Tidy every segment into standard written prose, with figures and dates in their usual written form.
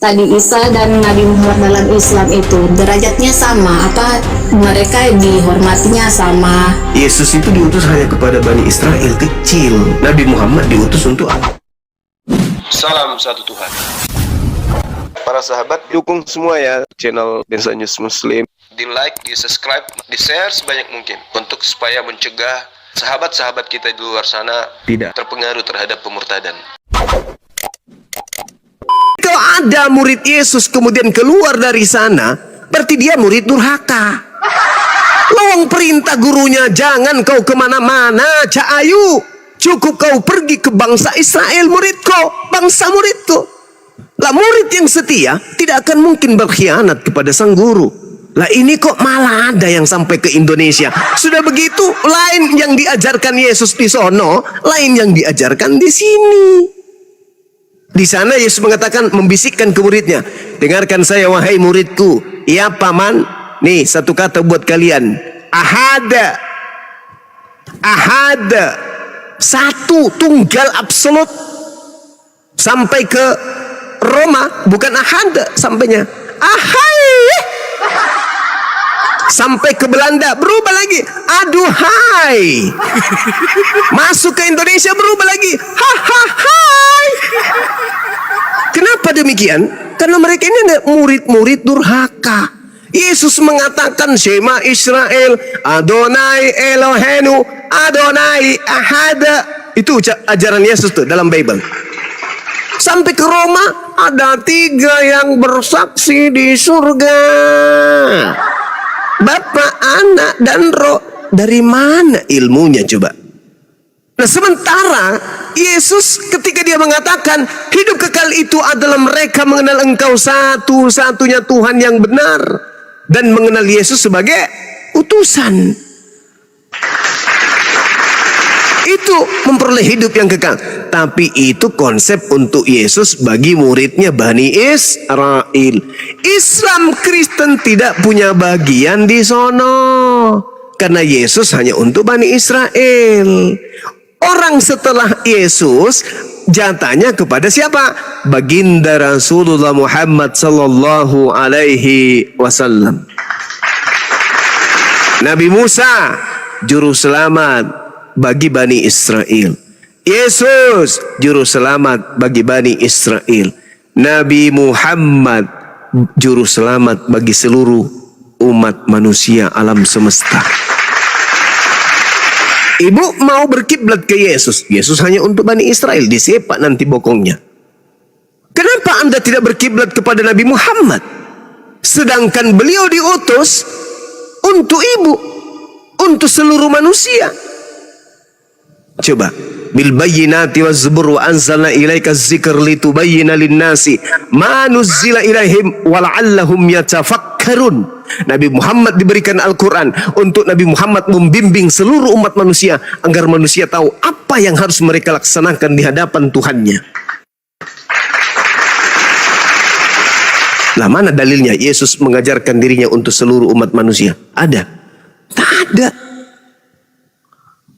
tadi Isa dan Nabi Muhammad dalam Islam itu derajatnya sama? Apa mereka dihormatinya sama? Yesus itu diutus hanya kepada Bani Israel kecil. Nabi Muhammad diutus untuk apa? Salam satu Tuhan. Para sahabat, dukung semua ya channel Densa News Muslim. Di like, di subscribe, di share sebanyak mungkin untuk supaya mencegah sahabat-sahabat kita di luar sana tidak terpengaruh terhadap pemurtadan. Kalau ada murid Yesus kemudian keluar dari sana, berarti dia murid durhaka. Lawang perintah gurunya, jangan kau kemana-mana, Cahayu. Cukup kau pergi ke bangsa Israel, muridku, bangsa muridku. Lah murid yang setia tidak akan mungkin berkhianat kepada sang guru. Lah ini kok malah ada yang sampai ke Indonesia. Sudah begitu, lain yang diajarkan Yesus di sono, lain yang diajarkan di sini. Di sana Yesus mengatakan, membisikkan ke muridnya, dengarkan saya wahai muridku. Ya paman, nih satu kata buat kalian. Ahada. Ahada. Satu, tunggal absolut. Sampai ke Roma, bukan ahada sampainya. Ahai. Sampai ke Belanda, berubah lagi. Aduhai. Masuk ke Indonesia, berubah lagi. Hahahai. Kenapa demikian? Karena mereka ini ada murid-murid durhaka. Yesus mengatakan, Shema Israel, Adonai Elohenu, Adonai Ahada. Itu ajaran Yesus tuh dalam Bible. Sampai ke Roma, ada 3 yang bersaksi di surga. Bapa, Anak, dan Roh. Dari mana ilmunya coba? Nah sementara Yesus ketika dia mengatakan hidup kekal itu adalah mereka mengenal Engkau satu-satunya Tuhan yang benar dan mengenal Yesus sebagai utusan. Itu memperoleh hidup yang kekal. Tapi itu konsep untuk Yesus bagi muridnya Bani Israel. Islam Kristen tidak punya bagian di sono. Karena Yesus hanya untuk Bani Israel. Orang setelah Yesus jatahnya kepada siapa? Baginda Rasulullah Muhammad sallallahu alaihi wasallam. Nabi Musa juru selamat bagi Bani Israel. Yesus juru selamat bagi Bani Israel. Nabi Muhammad juru selamat bagi seluruh umat manusia alam semesta. Ibu mau berkiblat ke Yesus. Yesus hanya untuk Bani Israel. Disepak nanti bokongnya. Kenapa Anda tidak berkiblat kepada Nabi Muhammad? Sedangkan beliau diutus untuk ibu. Untuk seluruh manusia. Coba. Bil bayyinati waz zubur wa anzalna ilaika dzikra litubayyana lin-nasi ma nuzzila ilaihim wa la'allahum yatafakkarun. Nabi Muhammad diberikan Al-Quran untuk Nabi Muhammad membimbing seluruh umat manusia agar manusia tahu apa yang harus mereka laksanakan di hadapan Tuhannya. Lah mana dalilnya Yesus mengajarkan dirinya untuk seluruh umat manusia? Ada? Tak ada.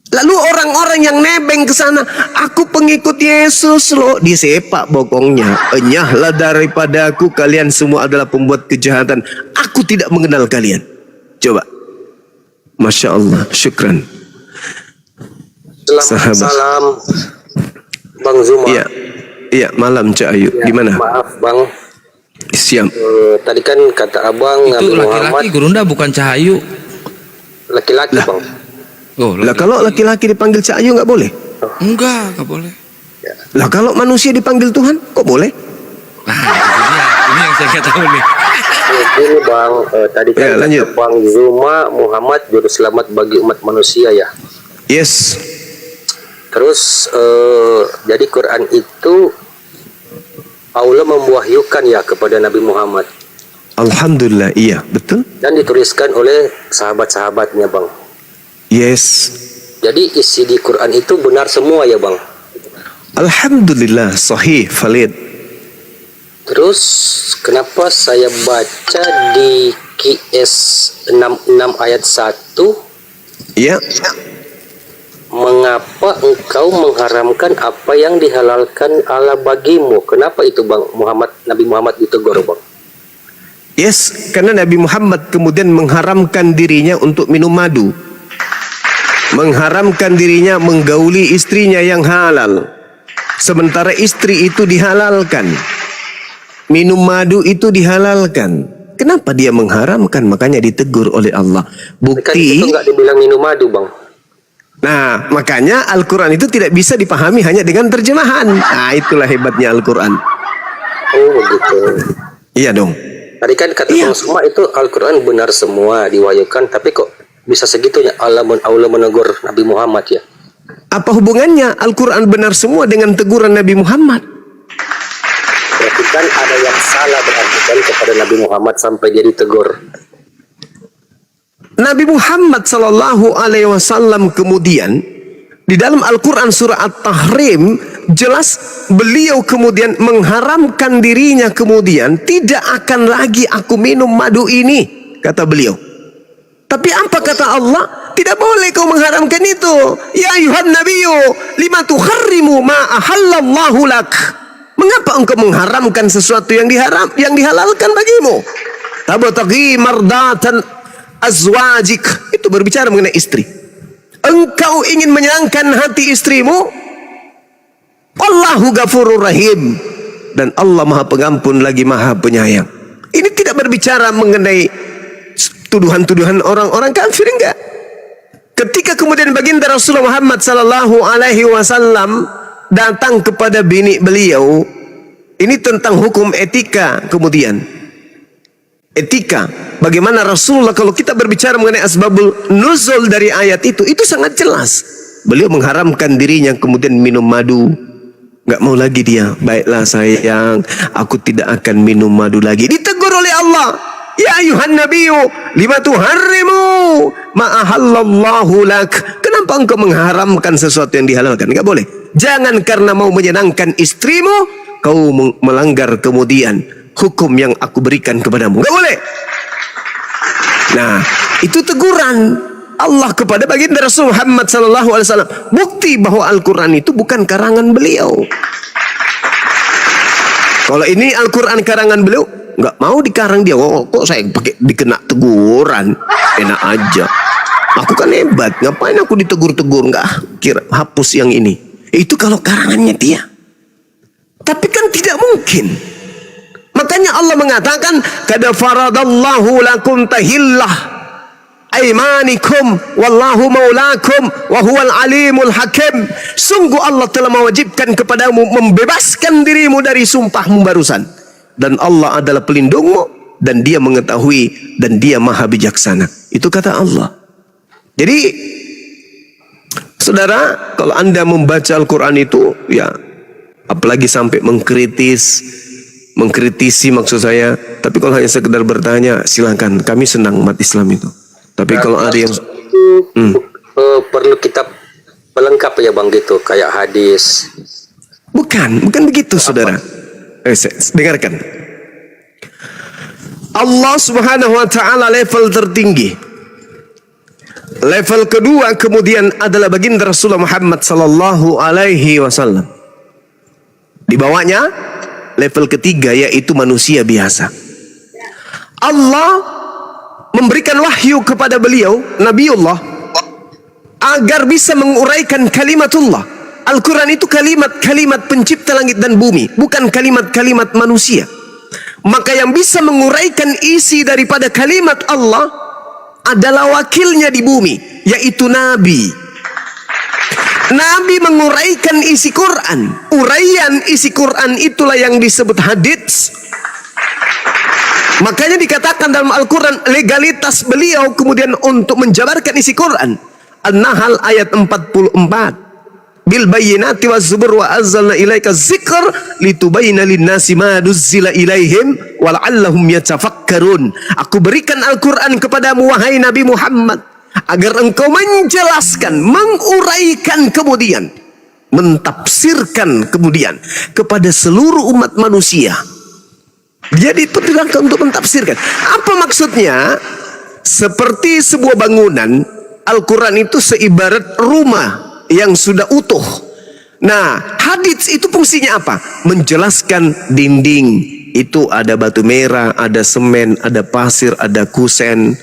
Lalu orang-orang yang nebeng ke sana, aku pengikut Yesus loh, disepak bokongnya. Enyahlah daripada aku, kalian semua adalah pembuat kejahatan. Aku tidak mengenal kalian. Coba. Masya Allah, syukran. Salam Bang Zuma. Iya, iya malam Cak Ayu. Ya, Gimana? maaf Bang. Siap. Tadi kan kata Abang itu Nabi laki-laki Muhammad Gurunda bukan Cahayu. laki-laki Bang. Oh, Lah kalau laki-laki dipanggil Cak Ayu nggak boleh? enggak boleh. Lah kalau manusia dipanggil Tuhan kok boleh? Nah, itu dia. Ini yang saya nggak tahu nih. Ini Bang, tadi kan Ya, lanjut. kata Bang Zuma Muhammad juru selamat bagi umat manusia ya. Yes. Terus jadi Quran itu Allah memwahyukan ya kepada Nabi Muhammad Alhamdulillah, iya betul. dan dituliskan oleh sahabat-sahabatnya Bang. Yes. Jadi isi di Quran itu benar semua ya Bang. Alhamdulillah, sahih, valid. Terus kenapa saya baca di QS 66 ayat 1 Ya. mengapa Kenapa engkau mengharamkan apa yang dihalalkan Allah bagimu? Kenapa itu Bang Nabi Muhammad ditegur Bang? Yes, karena Nabi Muhammad kemudian mengharamkan dirinya untuk minum madu. Mengharamkan dirinya menggauli istrinya yang halal. Sementara istri itu dihalalkan. Minum madu itu dihalalkan. Kenapa dia mengharamkan? Makanya ditegur oleh Allah. Kan Bukti. itu nggak dibilang minum madu Bang. Nah, makanya Al-Quran itu tidak bisa dipahami hanya dengan terjemahan. Nah, itulah hebatnya Al-Quran. Oh begitu. Iya dong. Tadi kan kata Iya. Bang semua itu Al-Quran benar semua diwahyukan, tapi kok bisa segitunya Allah menegur Nabi Muhammad ya? Apa hubungannya Al-Quran benar semua dengan teguran Nabi Muhammad? Berarti kan ada yang salah berarti kan kepada Nabi Muhammad sampai dia ditegur. Nabi Muhammad Sallallahu Alaihi Wasallam kemudian di dalam Al-Quran surah At-Tahrim jelas beliau kemudian mengharamkan dirinya, kemudian tidak akan lagi aku minum madu ini, kata beliau. Tapi apa kata Allah? Tidak boleh kau mengharamkan itu. Ya ayuhan nabiyyu lima tuharrimu ma ahallallahu lak. Mengapa engkau mengharamkan sesuatu yang dihalalkan bagimu? Tabtaghi mardatan azwajik. Itu berbicara mengenai istri. Engkau ingin menyenangkan hati istrimu? Allahu ghafurur rahim. Dan Allah Maha Pengampun lagi Maha Penyayang. Ini tidak berbicara mengenai tuduhan-tuduhan orang-orang kafir, enggak. Ketika kemudian baginda Rasulullah Muhammad sallallahu alaihi wasallam datang kepada bini beliau, ini tentang hukum etika. Kemudian etika, bagaimana Rasulullah, kalau kita berbicara mengenai asbabul nuzul dari ayat itu sangat jelas. Beliau mengharamkan dirinya kemudian minum madu. Nggak mau lagi dia. Baiklah sayang, aku tidak akan minum madu lagi. Ditegur oleh Allah. Ya ayuhan nabiyyu lima tuharrimu ma ahallallahu lak. Kenapa engkau mengharamkan sesuatu yang dihalalkan? Enggak boleh. Jangan karena mau menyenangkan istrimu kau melanggar kemudian hukum yang aku berikan kepadamu. Enggak boleh. Nah, itu teguran Allah kepada baginda Rasul Muhammad sallallahu alaihi wasallam. Bukti bahwa Al-Qur'an itu bukan karangan beliau. Kalau ini Al-Quran karangan beliau, nggak mau dikarang dia. Oh, kok saya pakai dikena teguran? Enak aja. Aku kan hebat. Ngapain aku ditegur-tegur? Nggak kira hapus yang ini. Itu kalau karangannya dia. Tapi kan tidak mungkin. Makanya Allah mengatakan, kada faradallahu lakum tahillah aimanikum wallahu maulakum wa huwal alimul hakim. Sungguh Allah telah mewajibkan kepadamu membebaskan dirimu dari sumpahmu barusan, dan Allah adalah pelindungmu dan dia mengetahui dan dia maha bijaksana. Itu kata Allah. Jadi saudara, kalau anda membaca Al-Quran itu ya, apalagi sampai mengkritisi maksud saya, tapi kalau hanya sekedar bertanya silahkan, kami senang umat Islam itu. Tapi kalau ada yang perlu kitab pelengkap ya Bang gitu, kayak hadis. bukan begitu saudara. Dengarkan. Allah Subhanahu wa taala level tertinggi. Level kedua kemudian adalah baginda Rasulullah Muhammad sallallahu alaihi wasallam. Di bawahnya level ketiga yaitu manusia biasa. Allah memberikan wahyu kepada beliau, Nabiullah, agar bisa menguraikan kalimatullah. Al-Quran itu kalimat-kalimat pencipta langit dan bumi, bukan kalimat-kalimat manusia. Maka yang bisa menguraikan isi daripada kalimat Allah adalah wakilnya di bumi, yaitu Nabi. Nabi menguraikan isi Quran. Uraian isi Quran itulah yang disebut hadits. Makanya dikatakan dalam Al-Quran legalitas beliau kemudian untuk menjabarkan isi Quran. An-Nahl ayat 44. Bil bayyinati waz zubur wa anzalna ilaika dzikr litubayyana lin-nasi ma nuzzila ilaihim wa la'allahum yatafakkarun. Aku berikan Al-Quran kepadamu wahai Nabi Muhammad agar engkau menjelaskan, menguraikan kemudian, mentafsirkan kemudian kepada seluruh umat manusia. Jadi diperintahkan untuk mentafsirkan. Apa maksudnya? Seperti sebuah bangunan, Al-Quran itu seibarat rumah. yang sudah utuh. Nah, hadits itu fungsinya apa? Menjelaskan dinding. Itu ada batu merah, ada semen, ada pasir, ada kusen,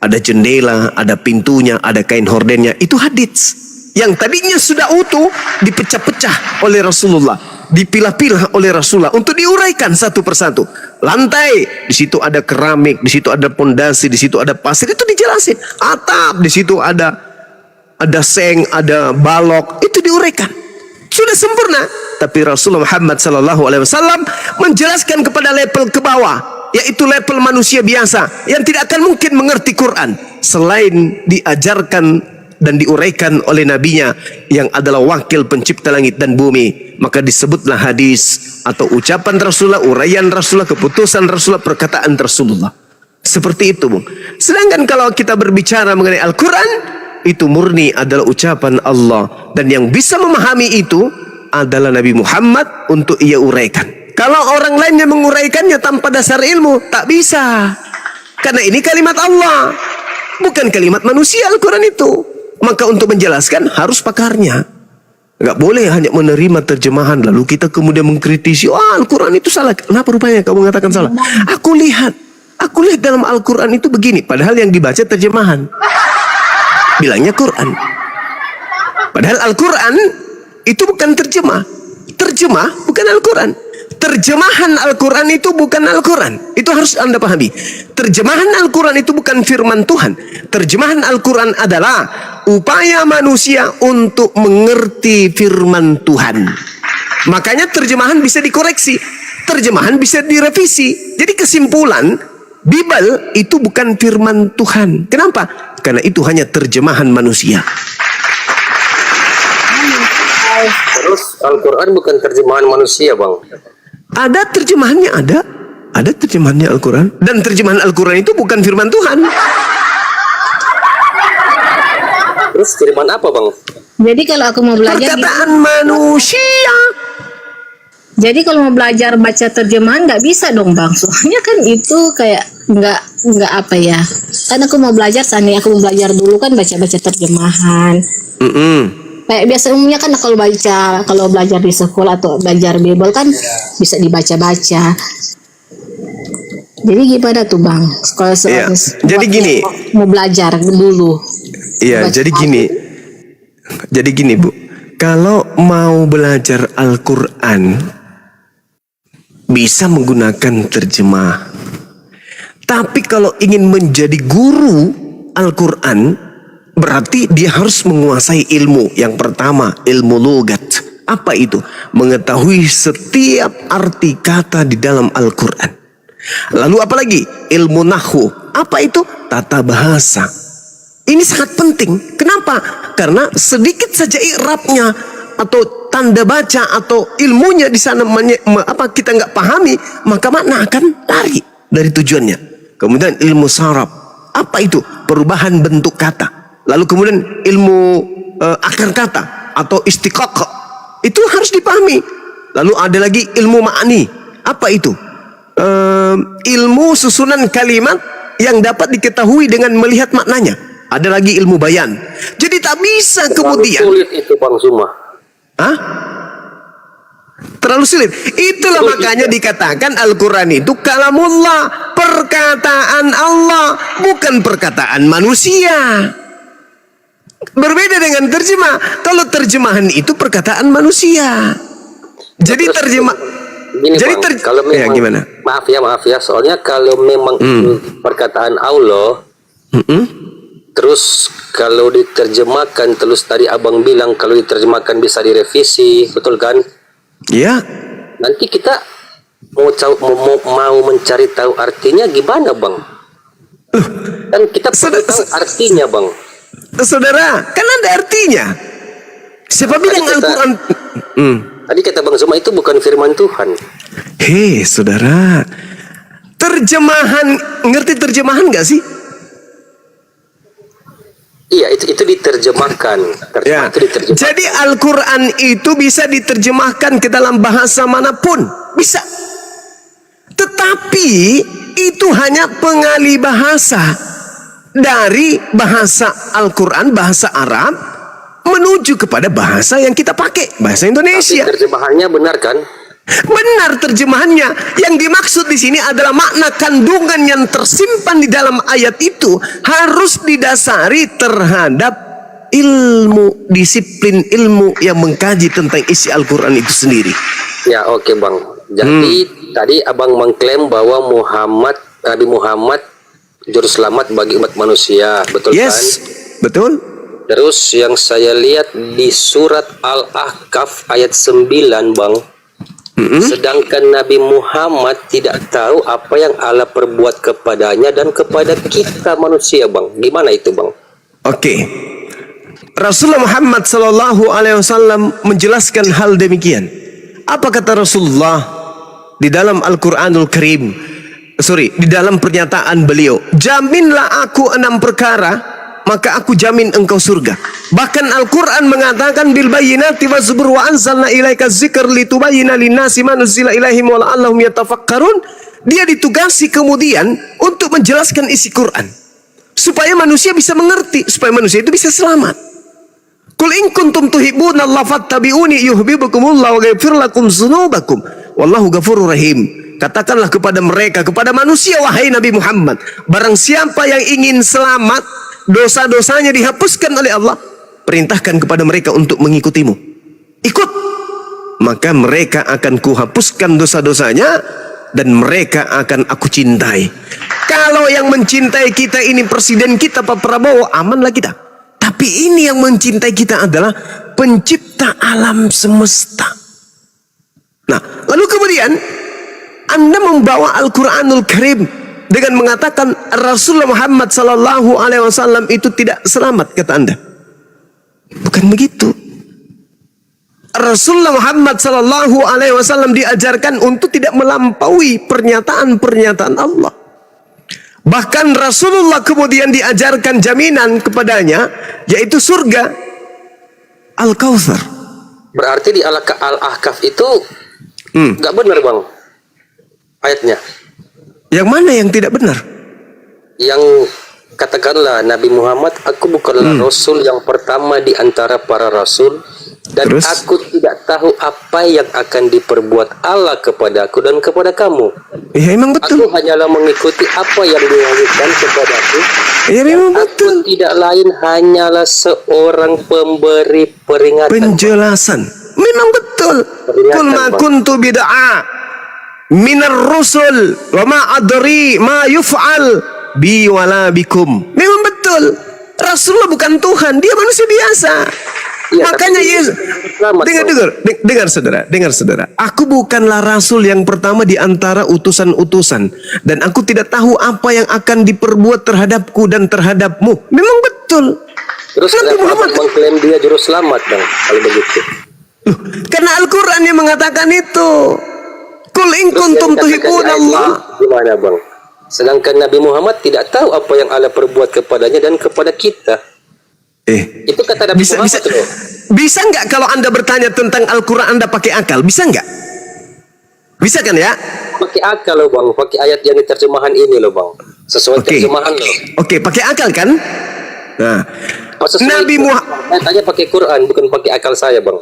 ada jendela, ada pintunya, ada kain hordennya. Itu hadits. Yang tadinya sudah utuh dipecah-pecah oleh Rasulullah, dipilah-pilah oleh Rasulullah untuk diuraikan satu persatu. Lantai, di situ ada keramik, di situ ada pondasi, di situ ada pasir, itu dijelasin. Atap, di situ ada seng, ada balok, itu diuraikan. Sudah sempurna. Tapi Rasulullah Muhammad SAW menjelaskan kepada level ke bawah, yaitu level manusia biasa yang tidak akan mungkin mengerti Quran selain diajarkan dan diuraikan oleh nabinya yang adalah wakil pencipta langit dan bumi. Maka disebutlah hadis atau ucapan Rasulullah, uraian Rasulullah, keputusan Rasulullah, perkataan Rasulullah. Seperti itu, Bung. Sedangkan kalau kita berbicara mengenai Al-Quran, itu murni adalah ucapan Allah, dan yang bisa memahami itu adalah Nabi Muhammad untuk ia uraikan. Kalau orang lain yang menguraikannya tanpa dasar ilmu, tak bisa. Karena ini kalimat Allah, bukan kalimat manusia. Al-Quran itu, maka untuk menjelaskan harus pakarnya. Gak boleh hanya menerima terjemahan lalu kita kemudian mengkritisi, Al-Quran itu salah. Kenapa rupanya kamu mengatakan salah? Aku lihat dalam Al-Quran itu begini, padahal yang dibaca terjemahan, bilangnya Quran. Padahal Al-Quran itu bukan terjemah. Terjemah bukan Al-Quran. Terjemahan Al-Quran itu bukan Al-Quran. Itu harus Anda pahami. Terjemahan Al-Quran itu bukan firman Tuhan. Terjemahan Al-Quran adalah upaya manusia untuk mengerti firman Tuhan. Makanya terjemahan bisa dikoreksi, terjemahan bisa direvisi. Jadi kesimpulan, Bible itu bukan firman Tuhan. Kenapa? Karena itu hanya terjemahan manusia. Terus Al-Quran bukan terjemahan manusia, Bang? Ada terjemahannya, ada terjemahannya Al-Quran. Dan terjemahan Al-Quran itu bukan firman Tuhan. Terus firman apa, Bang? Jadi kalau aku mau belajar Perkataan manusia. Jadi kalau mau belajar baca terjemahan nggak bisa dong Bang, soalnya kan itu kayak nggak apa ya. Kan aku mau belajar, seandainya aku mau belajar dulu kan baca-baca terjemahan. Kayak biasa umumnya kan kalau belajar di sekolah atau belajar Bible kan bisa dibaca-baca. Jadi gimana tuh Bang? Kalau jadi gini. Mau belajar dulu. Iya, jadi gini Bu. Kalau mau belajar Al-Quran, bisa menggunakan terjemah. Tapi kalau ingin menjadi guru Al-Quran, berarti dia harus menguasai ilmu. Yang pertama, ilmu logat. Apa itu? Mengetahui setiap arti kata di dalam Al-Quran. Lalu apa lagi? Ilmu nahwu. Apa itu? Tata bahasa. Ini sangat penting. Kenapa? Karena sedikit saja i'rabnya atau tanda baca atau ilmunya di sana kita nggak pahami, maka makna akan lari dari tujuannya. Kemudian ilmu saraf. Apa itu? Perubahan bentuk kata. Lalu kemudian ilmu akar kata atau istiqaq. Itu harus dipahami. Lalu ada lagi ilmu ma'ani. Apa itu? Ilmu susunan kalimat yang dapat diketahui dengan melihat maknanya. Ada lagi ilmu bayan. Jadi tak bisa kemudian. Sulit itu Bang Zuma. Hah? Terlalu sulit. Itulah makanya dikatakan Al-Quran itu kalamullah, perkataan Allah, bukan perkataan manusia. Berbeda dengan terjemah. Kalau terjemahan itu perkataan manusia. Jadi terjemah. Gini Jadi Bang, kalau memang, gimana? Maaf ya. Soalnya kalau memang itu perkataan Allah, terus kalau diterjemahkan, terus tadi abang bilang kalau diterjemahkan bisa direvisi, betul kan? Ya. Nanti kita mau mencari tahu artinya gimana Bang? Kan kita perlu tahu artinya Bang. Saudara, kan ada artinya. Siapa bilang Al-Quran? Tadi kata Bang Zuma itu bukan firman Tuhan. Hei saudara, terjemahan, ngerti terjemahan gak sih? Iya, itu diterjemahkan. Ya. Itu diterjemahkan. Jadi Al-Quran itu bisa diterjemahkan ke dalam bahasa manapun. Bisa. Tetapi itu hanya pengalih bahasa dari bahasa Al-Quran, bahasa Arab, menuju kepada bahasa yang kita pakai, bahasa Tapi Indonesia. terjemahannya benar kan? Benar terjemahannya. Yang dimaksud di sini adalah makna kandungan yang tersimpan di dalam ayat itu harus didasari terhadap ilmu, disiplin ilmu yang mengkaji tentang isi Al-Quran itu sendiri. Ya, oke Bang. Jadi tadi Abang mengklaim bahwa Nabi Muhammad juru selamat bagi umat manusia, betul kan? Yes, betul. Terus yang saya lihat di surat Al-Ahqaf ayat 9, Bang. Sedangkan Nabi Muhammad tidak tahu apa yang Allah perbuat kepadanya dan kepada kita manusia, Bang. Gimana itu, Bang? Oke. Rasulullah Muhammad sallallahu alaihi wasallam menjelaskan hal demikian. Apa kata Rasulullah di dalam Al-Qur'anul Karim? Di dalam pernyataan beliau, jaminlah aku 6 perkara, maka aku jamin engkau surga. Bahkan Al-Quran mengatakan bil bayyinati wa zubur wa anzalna ilaika dzikr litubayyina linnasi ma nuzila ilaihim wa la'allahum yatafakkarun. Dia ditugasi kemudian untuk menjelaskan isi Quran supaya manusia bisa mengerti, supaya manusia itu bisa selamat. Qul in kuntum tuhibbunallaha fattabi'uni yuhibbukumullah wa yaghfir lakum dzunubakum wallahu ghafurur rahim. Katakanlah kepada mereka, kepada manusia, wahai Nabi Muhammad, barang siapa yang ingin selamat, dosa-dosanya dihapuskan oleh Allah, perintahkan kepada mereka untuk mengikutimu. Ikut, maka mereka akan kuhapuskan dosa-dosanya dan mereka akan aku cintai. Kalau yang mencintai kita ini presiden kita Pak Prabowo, amanlah kita. Tapi ini yang mencintai kita adalah pencipta alam semesta. Nah, lalu kemudian Anda membawa Al-Quranul Karim dengan mengatakan Rasulullah Muhammad sallallahu alaihi wasallam itu tidak selamat, kata Anda. Bukan begitu. Rasulullah Muhammad sallallahu alaihi wasallam diajarkan untuk tidak melampaui pernyataan-pernyataan Allah. Bahkan Rasulullah kemudian diajarkan jaminan kepadanya, yaitu surga Al-Kautsar. Berarti di Al-Ahqaf itu nggak benar, Bang, ayatnya. Yang mana yang tidak benar? Yang katakanlah Nabi Muhammad, aku bukanlah Rasul yang pertama di antara para Rasul, dan Terus? aku tidak tahu apa yang akan diperbuat Allah kepadaku dan kepada kamu. Ya memang betul. Aku hanyalah mengikuti apa yang diwahyukan kepadaku. Ya memang Aku betul. tidak lain hanyalah seorang pemberi peringatan. Penjelasan. Memang betul. Peringatan, Kul ma Bang. kuntu bid'a minar rusul wa ma adri ma yuf'al bi wala bikum. Memang betul. Rasulullah bukan Tuhan, dia manusia biasa. Iya, Makanya tapi Yesus, selamat, dengar saudara, aku bukanlah rasul yang pertama di antara utusan-utusan, dan aku tidak tahu apa yang akan diperbuat terhadapku dan terhadapmu. Memang betul. Terus Nabi kenapa Muhammad Abang mengklaim dia juru selamat, Bang, kalau begitu? Loh, karena Al-Quran yang mengatakan itu. Kul in Terus kuntum yang dikatakan di ayat tuhibbunallah. ini gimana, Bang? Sedangkan Nabi Muhammad tidak tahu apa yang Allah perbuat kepadanya dan kepada kita. Itu kata Nabi bisa Muhammad loh. bisa nggak kalau Anda bertanya tentang Al-Quran Anda pakai akal? Bisa nggak? Bisa kan ya? Pakai akal loh, Bang. Pakai ayat yang diterjemahan ini loh, Bang. Sesuai Oke. terjemahan loh. Oke, pakai akal kan? Nah, Oh, sesuai Nabi itu. Muhammad. Saya tanya pakai Quran, bukan pakai akal saya, Bang.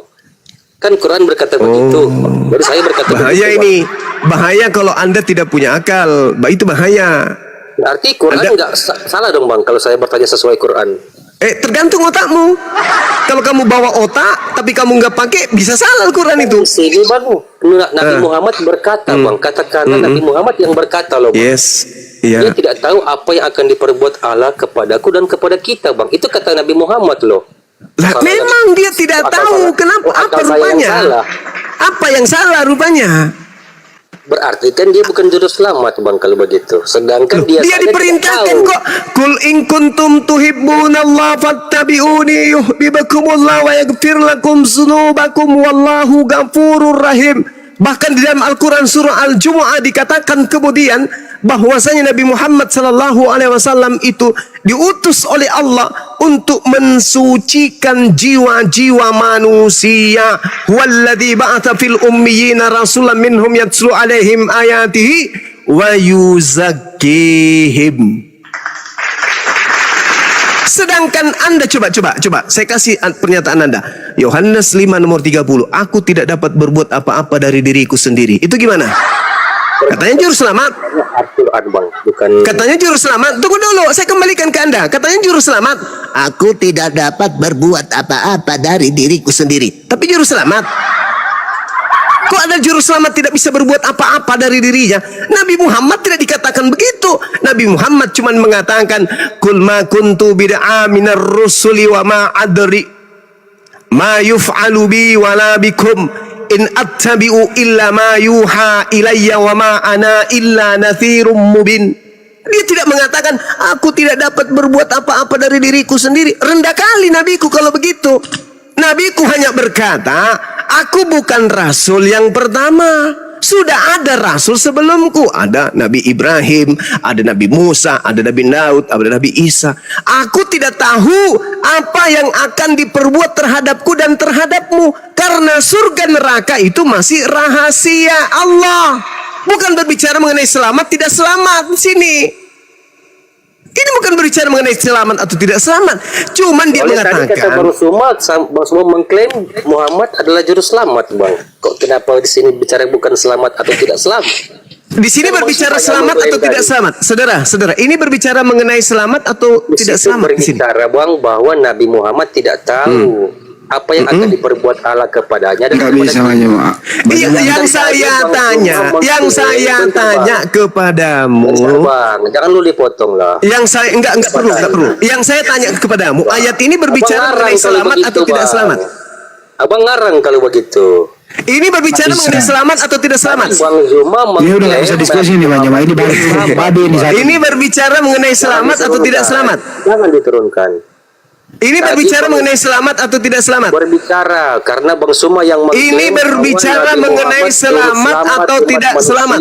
Kan Quran berkata begitu. Jadi saya berkata Bahaya begitu, Bang. ini. Bahaya kalau Anda tidak punya akal. Itu bahaya. Berarti Quran nggak salah dong, Bang, kalau saya bertanya sesuai Quran. Tergantung otakmu. Kalau kamu bawa otak, tapi kamu nggak pakai, bisa salah Al-Quran itu. Di sini, Bang, Nabi Muhammad berkata, Bang, katakanlah Nabi Muhammad yang berkata loh, Bang. Yes. Iya. Dia tidak tahu apa yang akan diperbuat Allah kepadaku dan kepada kita, Bang. Itu kata Nabi Muhammad loh. Lah, Salah. memang dia tidak Akal tahu salah. kenapa, Oh, apa akal saya yang rupanya? salah. Apa yang salah rupanya? Berarti kan dia bukan juru selamat, Bang, kalau begitu. Sedangkan dia Dia diperintahkan kok. Kul in kuntum tuhibbunallaha fattabi'uni yuhibbukumullah wa yaghfir lakum dzunubakum wallahu ghafurur rahim. Bahkan di dalam Al-Quran surah Al-Jumu'ah dikatakan kemudian bahwasanya Nabi Muhammad sallallahu alaihi wasallam itu diutus oleh Allah untuk mensucikan jiwa-jiwa manusia. Walladzi ba'atha fil ummiyina rasulan minhum yatslu alaihim ayatihi wa yuzakkihim. Sedangkan Anda coba. Saya kasih pernyataan Anda. Yohanes 5 nomor 30. Aku tidak dapat berbuat apa-apa dari diriku sendiri. Itu gimana? Katanya juru selamat. Al-Quran bang, bukan. Katanya juru selamat. Tunggu dulu, saya kembalikan ke Anda. Katanya juru selamat. Aku tidak dapat berbuat apa-apa dari diriku sendiri. Tapi juru selamat. Kok ada juru selamat tidak bisa berbuat apa-apa dari dirinya? Nabi Muhammad tidak dikatakan begitu. Nabi Muhammad cuma mengatakan, Kul ma kuntu bid'a minar rusuli wa ma adri ma yuf'alu bi wala bikum in attabi'u illa ma yuha ilayya wa ma ana illa nathirum mubin. Dia tidak mengatakan, aku tidak dapat berbuat apa-apa dari diriku sendiri. Rendah kali nabiku kalau begitu. Nabiku hanya berkata, aku bukan rasul yang pertama. Sudah ada rasul sebelumku. Ada Nabi Ibrahim, ada Nabi Musa, ada Nabi Daud, ada Nabi Isa. Aku tidak tahu apa yang akan diperbuat terhadapku dan terhadapmu. Karena surga neraka itu masih rahasia Allah. Bukan berbicara mengenai selamat tidak selamat di sini. Ini bukan berbicara mengenai selamat atau tidak selamat. Cuman dia mengatakan. Tadi kata Bang Suma mengklaim Muhammad adalah juru selamat, Bang. Kok kenapa di sini bicara bukan selamat atau tidak selamat? Di sini berbicara selamat atau tidak selamat, saudara. Ini berbicara mengenai selamat atau tidak selamat di sini. Berbicara Bang bahwa Nabi Muhammad tidak tahu apa yang akan diperbuat Allah kepadanya dan nggak bisa hanya yang saya tanya kepadamu. Bang, jangan lu dipotong lah. Yang saya enggak perlu. Yang saya tanya kepadamu, ayat ini berbicara mengenai selamat atau tidak selamat? Abang ngarang kalau begitu. Ini berbicara mengenai selamat atau tidak selamat? Bang Zuma ini udah nggak bisa diskusi nih Bang Juma. Ini babi ini satu. Ini berbicara mengenai selamat atau tidak selamat? Jangan diturunkan. Ini berbicara mengenai selamat atau tidak selamat? Berbicara karena Bang Suma yang ini berbicara mengenai selamat atau tidak selamat?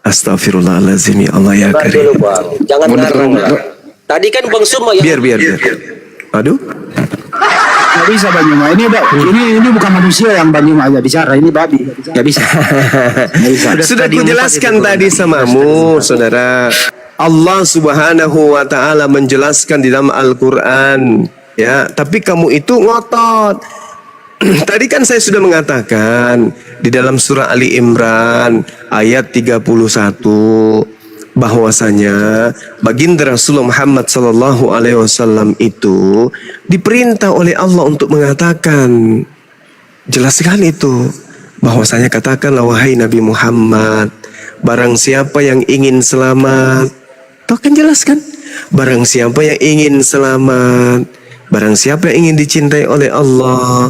Astagfirullahaladzim, ya Allah ya Karim. Jangan ngarang lah. Tadi kan Bang Suma yang biar. Aduh. Nggak bisa Bang Juma. Ini bukan manusia yang Bang Juma aja bicara. Ini babi. Nggak bisa. Sudah kujelaskan tadi samamu, saudara. Allah Subhanahu wa taala menjelaskan di dalam Al-Qur'an, ya, tapi kamu itu ngotot. Tadi kan saya sudah mengatakan di dalam surah Ali Imran ayat 31 bahwasanya baginda Rasulullah Muhammad sallallahu alaihi wasallam itu diperintah oleh Allah untuk mengatakan, jelaskan itu, bahwasanya katakanlah wahai Nabi Muhammad, barang siapa yang ingin selamat, toh kan jelaskan, barang siapa yang ingin selamat, barang siapa yang ingin dicintai oleh Allah,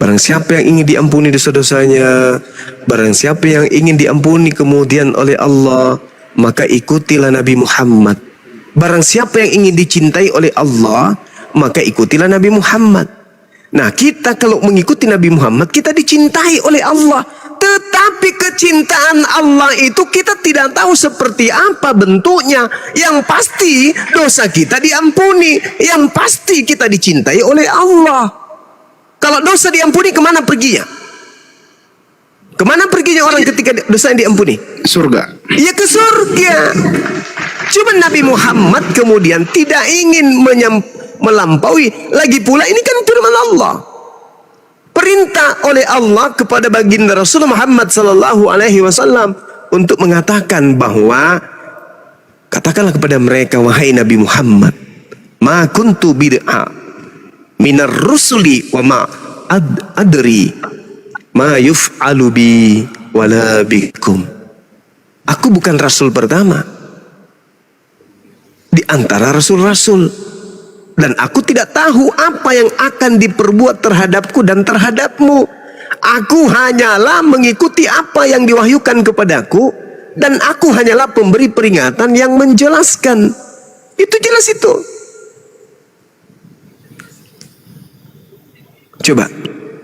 barang siapa yang ingin diampuni dosa-dosanya, barang siapa yang ingin diampuni kemudian oleh Allah, maka ikutilah Nabi Muhammad. Barang siapa yang ingin dicintai oleh Allah, maka ikutilah Nabi Muhammad. Nah, kita kalau mengikuti Nabi Muhammad, kita dicintai oleh Allah. Tetapi kecintaan Allah itu kita tidak tahu seperti apa bentuknya. Yang pasti dosa kita diampuni. Yang pasti kita dicintai oleh Allah. Kalau dosa diampuni, kemana perginya? Kemana perginya orang ketika dosa yang diampuni? Surga. Ya ke surga. Cuma Nabi Muhammad kemudian tidak ingin melampaui. Lagi pula ini kan firman Allah. Perintah oleh Allah kepada baginda Rasulullah Muhammad sallallahu alaihi wasallam untuk mengatakan bahwa katakanlah kepada mereka, wahai Nabi Muhammad, ma kuntu bid'a minar rusuli wa ma adri ma yuf'alu bi wala bikum. Aku bukan rasul pertama di antara rasul-rasul. Dan aku tidak tahu apa yang akan diperbuat terhadapku dan terhadapmu. Aku hanyalah mengikuti apa yang diwahyukan kepadaku. Dan aku hanyalah pemberi peringatan yang menjelaskan. Itu jelas itu. Coba.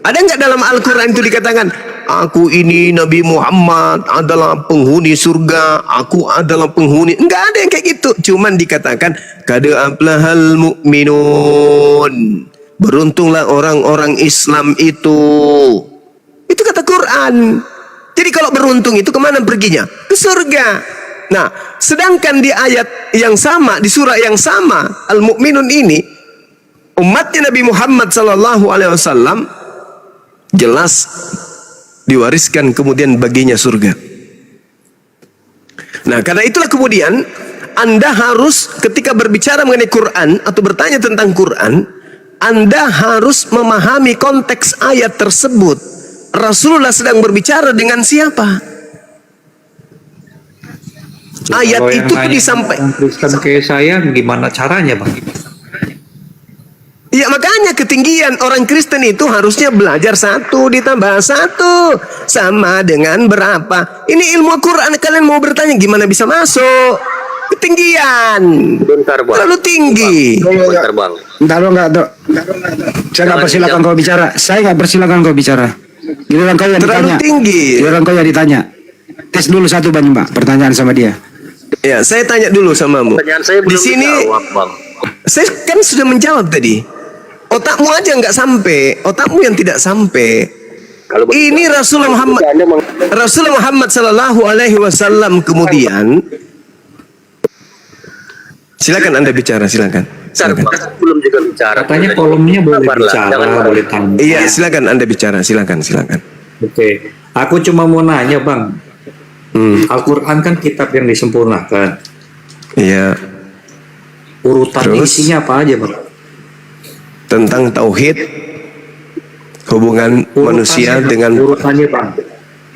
Ada nggak dalam Al-Quran itu dikatakan, aku ini Nabi Muhammad adalah penghuni surga, aku adalah penghuni. Enggak ada yang kayak gitu. Cuman dikatakan, qad aflahal mu'minun. Beruntunglah orang-orang Islam itu. Itu kata Quran. Jadi kalau beruntung itu kemana perginya? Ke surga. Nah, sedangkan di ayat yang sama, di surah yang sama, Al-Mu'minun ini, umatnya Nabi Muhammad SAW jelas diwariskan kemudian baginya surga. Nah, karena itulah kemudian Anda harus ketika berbicara mengenai Quran atau bertanya tentang Quran, Anda harus memahami konteks ayat tersebut. Rasulullah sedang berbicara dengan siapa? Ayat Kalau yang itu nanya disampaikan. Kristen kayak saya, gimana caranya bang? Ya makanya ketinggian orang Kristen itu harusnya belajar 1 ditambah 1 sama dengan berapa. Ini ilmu Quran, kalian mau bertanya gimana bisa masuk? Ketinggian. Bentar bang. Terlalu tinggi. Bentar bang. Bentar lo enggak, Dok. Saya enggak persilakan kau bicara. Saya enggak persilakan kau bicara. Giliran kau yang Terlalu ditanya. tinggi. Giliran kau yang ditanya. Tes dulu satu Bang, Mbak, pertanyaan sama dia. Ya, saya tanya dulu samamu. Pertanyaan saya belum Di sini dijawab, bang. saya kan sudah menjawab tadi. Otakmu aja nggak sampai, otakmu yang tidak sampai. Kalau Ini Rasulullah Muhammad Sallallahu Alaihi Wasallam kemudian. Silakan Anda bicara, silakan. Silakan. belum juga bicara. Katanya kolomnya boleh Sabarlah, bicara, jangan boleh tanya. Iya, silakan Anda bicara, silakan. Oke, aku cuma mau nanya bang. Al-Quran kan kitab yang disempurnakan. Iya, Urutan Terus? isinya apa aja bang? tentang tauhid, hubungan manusia dengan urutannya bang.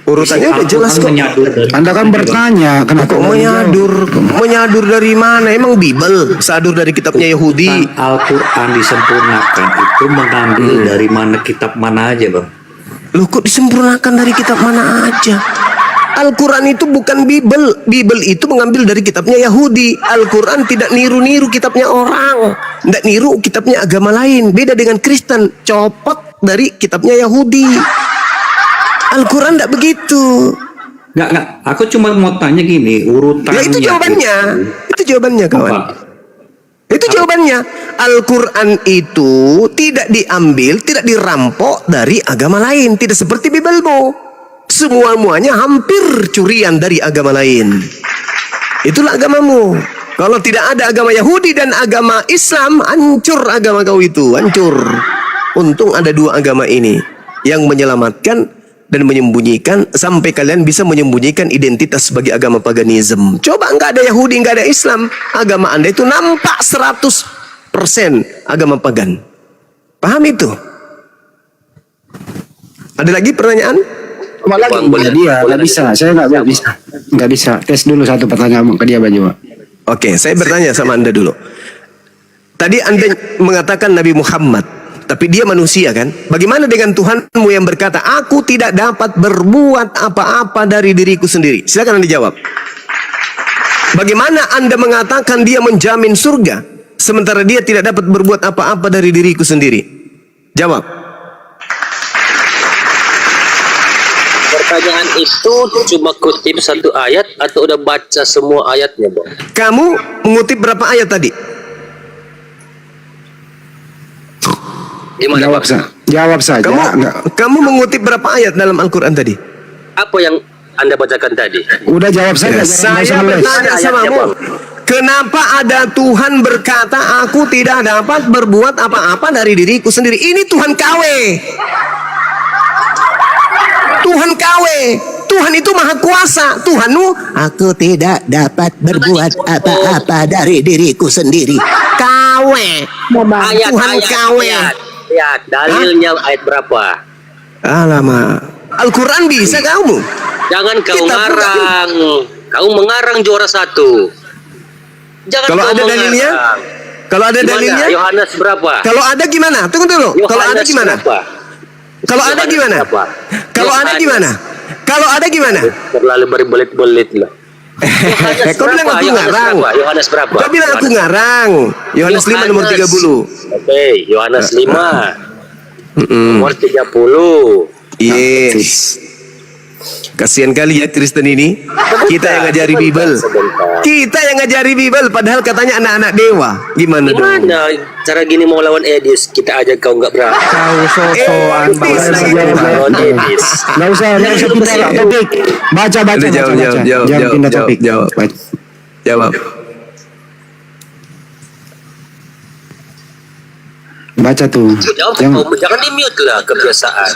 urutannya udah jelas kok. Anda kan bertanya, kenapa Kok kau menyadur dari mana? Emang Bible sadur dari kitabnya Yahudi. Al-Quran disempurnakan itu mengambil dari mana kitab mana aja bang? Loh, kok disempurnakan dari kitab mana aja? Al-Quran itu bukan Bible. Bible itu mengambil dari kitabnya Yahudi. Al-Quran tidak niru-niru kitabnya orang. Tidak niru kitabnya agama lain. Beda dengan Kristen. Copot dari kitabnya Yahudi. Al-Quran tidak begitu. Nggak. Aku cuma mau tanya gini, urutannya. Ya itu jawabannya. Itu jawabannya kawan. Apa? Itu jawabannya. Al-Quran itu tidak diambil, tidak dirampok dari agama lain. Tidak seperti Bible-mu. Semua-muanya hampir curian dari agama lain. Itulah agamamu. Kalau tidak ada agama Yahudi dan agama Islam, hancur agama kau itu, hancur. Untung ada 2 agama ini yang menyelamatkan dan menyembunyikan sampai kalian bisa menyembunyikan identitas sebagai agama paganisme. Coba nggak ada Yahudi, nggak ada Islam, agama Anda itu nampak 100% agama pagan. Paham itu? Ada lagi pertanyaan? Cuma lagi dia nggak bisa. Saya nggak bisa. Nggak bisa. Tes dulu satu pertanyaan ke dia Bang. Oke, saya bertanya sama Anda dulu. Tadi Anda mengatakan Nabi Muhammad, tapi dia manusia kan? Bagaimana dengan Tuhanmu yang berkata, aku tidak dapat berbuat apa-apa dari diriku sendiri? Silakan Anda jawab. Bagaimana Anda mengatakan dia menjamin surga, sementara dia tidak dapat berbuat apa-apa dari diriku sendiri? Jawab. Pertanyaan itu cuma kutip satu ayat atau udah baca semua ayatnya bang? Kamu mengutip berapa ayat tadi? Gimana Jawab, bang? jawab saja. Kamu mengutip berapa ayat dalam Al-Quran tadi? Apa yang Anda bacakan tadi? Udah jawab Ya, saja. saya bertanya samamu, kenapa ada Tuhan berkata aku tidak dapat berbuat apa-apa dari diriku sendiri? Ini Tuhan KW. Tuhan KW. Tuhan itu maha kuasa. Tuhanmu, aku tidak dapat berbuat apa-apa dari diriku sendiri. KW. Tuhan KW. Ayat, dalilnya ayat berapa? Alamak. Al-Quran bisa kamu? Jangan kau Kita ngarang. Kau mengarang juara 1. Jangan Kalau kau ada mengarang. dalilnya? Kalau ada Gimana? dalilnya? Yohanes berapa? Kalau ada gimana? Tunggu dulu. Kalau ada Yohanes gimana? berapa? Kalau ada Yohanes gimana? berapa? Kalau ada Yohanes. gimana? Kalau ada gimana? Terlalu berbelit-belit lah. Yohanes Kau bilang berapa? aku Yohanes ngarang. berapa? Yohanes berapa? Kau bilang aku ngarang. Yohanes 5 nomor 30. Oke, Yohanes 5 nomor 30. Yes. Kasihan kali ya Kristen ini. Kita yang ngajari Bible. Kita yang ngajari Bible padahal katanya anak-anak dewa. Gimana dong? Gimana cara gini mau lawan Edis? Kita aja kau nggak berani. Kau sosokan Edis lagi. Lawan Edis. Nggak usah pindah topik. Baca. Udah, jawab. Jangan pindah topik. Jawab. Baca tuh. Jawab, jangan di mute lah kebiasaan.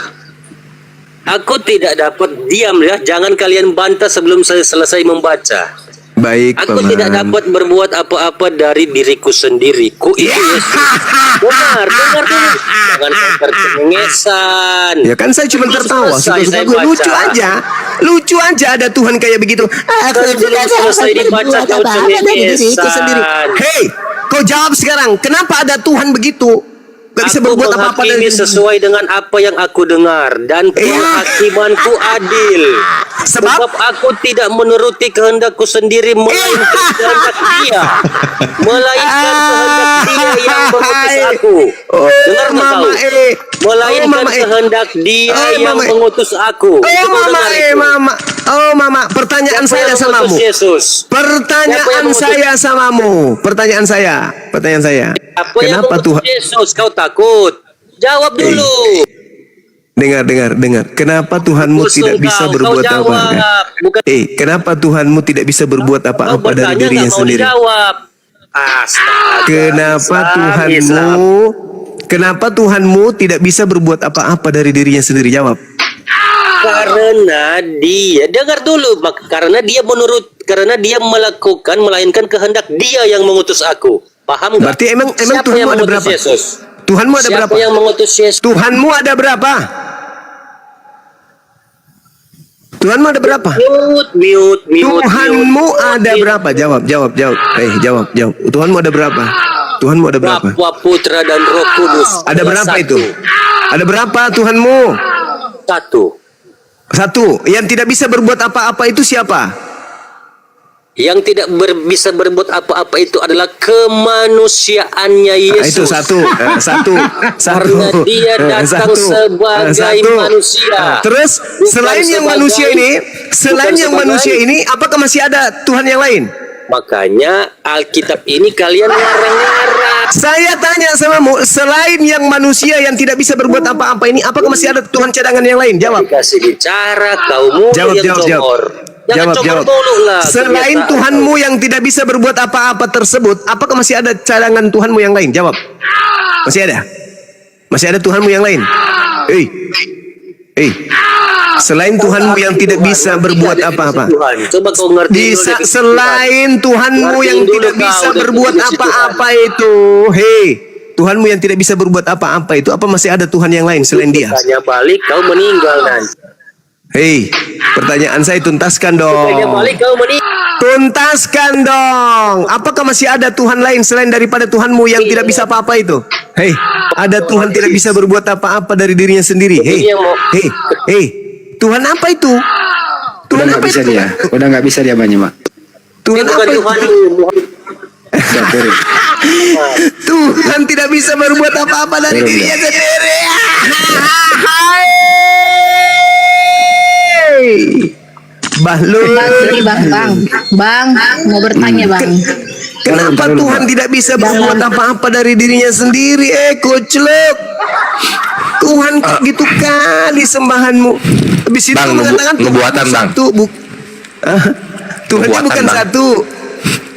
Aku tidak dapat diam ya. Jangan kalian bantah sebelum saya selesai membaca. Baik, Aku Paman. tidak dapat berbuat apa-apa dari diriku sendiri. Ku itu Yesus. Dengar dulu. Jangan tercengengesan. Ya kan saya cuma tertawa. Selesai Suka-suka saya gue. baca. Lucu aja ada Tuhan kayak begitu. Kalau belum selesai dibaca kau cengengesan. Hei, kau jawab sekarang. Kenapa ada Tuhan begitu? Gak bisa Aku berbuat apa-apa menghakimi dari sesuai dengan apa yang aku dengar dan penghakimanku adil. Sebab aku tidak menuruti kehendakku sendiri melainkan kehendak Dia. Melainkan kehendak Dia yang mengutus aku. Dengar tak kau? Melainkan kehendak Dia yang mengutus aku. Itu dengar itu. Mama, pertanyaan Siapa saya yang samamu. mengutus Yesus? Pertanyaan saya. Apa yang Kenapa mengutus Tuhan? Yesus? Kau takut? Jawab dulu. Dengar. Kenapa Tuhanmu Musuh tidak bisa kau berbuat jawab. apa? Bukan Kenapa Tuhanmu tidak bisa berbuat kau apa-apa dari bertanya dirinya nggak mau sendiri? dijawab. Astaga. Islam. Kenapa Tuhanmu tidak bisa berbuat apa-apa dari dirinya sendiri? Jawab. Karena dia dengar dulu, karena dia melakukan melainkan kehendak Dia yang mengutus aku. Paham nggak? Berarti emang Siapa Tuhanmu yang ada mengutus berapa? Yesus? Tuhanmu ada Siapa berapa? yang mengutus Yesus? Tuhanmu ada berapa? Tuhanmu ada berapa? Mute. Tuhanmu ada berapa? Jawab. Jawab. Tuhanmu ada berapa? Tuhanmu ada berapa? Bapa, Putra dan Roh Kudus. Ada berapa Satu. itu? Ada berapa Tuhanmu? Satu. Yang tidak bisa berbuat apa-apa itu siapa? Yang tidak bisa berbuat apa-apa itu adalah kemanusiaannya Yesus. Itu satu. Karena Dia datang sebagai manusia. Terus selain yang manusia ini, apakah masih ada Tuhan yang lain? Makanya Alkitab ini kalian ngarang-ngarang. Saya tanya samamu, selain yang manusia yang tidak bisa berbuat apa-apa ini, apakah masih ada Tuhan cadangan yang lain? Jawab. Dikasih bicara, kau mulu yang congor. Jangan congor mulu lah. Selain Tuhanmu yang tidak bisa berbuat apa-apa tersebut, apakah masih ada cadangan Tuhanmu yang lain? Jawab. Masih ada? Masih ada Tuhanmu yang lain? Selain Tuhanmu yang tidak bisa berbuat apa-apa. Coba kau ngerti Selain Tuhanmu yang tidak bisa berbuat apa-apa itu. Tuhanmu yang tidak bisa berbuat apa-apa itu, apa masih ada Tuhan yang lain selain Dia? Tanya balik, kau meninggal nanti. Pertanyaan saya tuntaskan dong. Tanya balik, kau meninggal. Tuntaskan dong. Apakah masih ada Tuhan lain selain daripada Tuhanmu yang tidak bisa apa-apa itu? Ada Tuhan tidak bisa berbuat apa-apa dari dirinya sendiri. Tuhan apa itu? Tuhan apa itu? Udah nggak bisa dia banyak, Mak. Tuhan apa itu? Tuhan tidak bisa berbuat apa-apa dari dirinya sendiri. Bahlul. Bang, mau bertanya bang. Kenapa Tuhan tidak bisa berbuat apa-apa dari dirinya sendiri? Koclok. Tuhan kok gitu kali sembahanmu. Habis itu Bang, mengatakan nubuatan, Bang. Tuhannya bukan Bang. satu.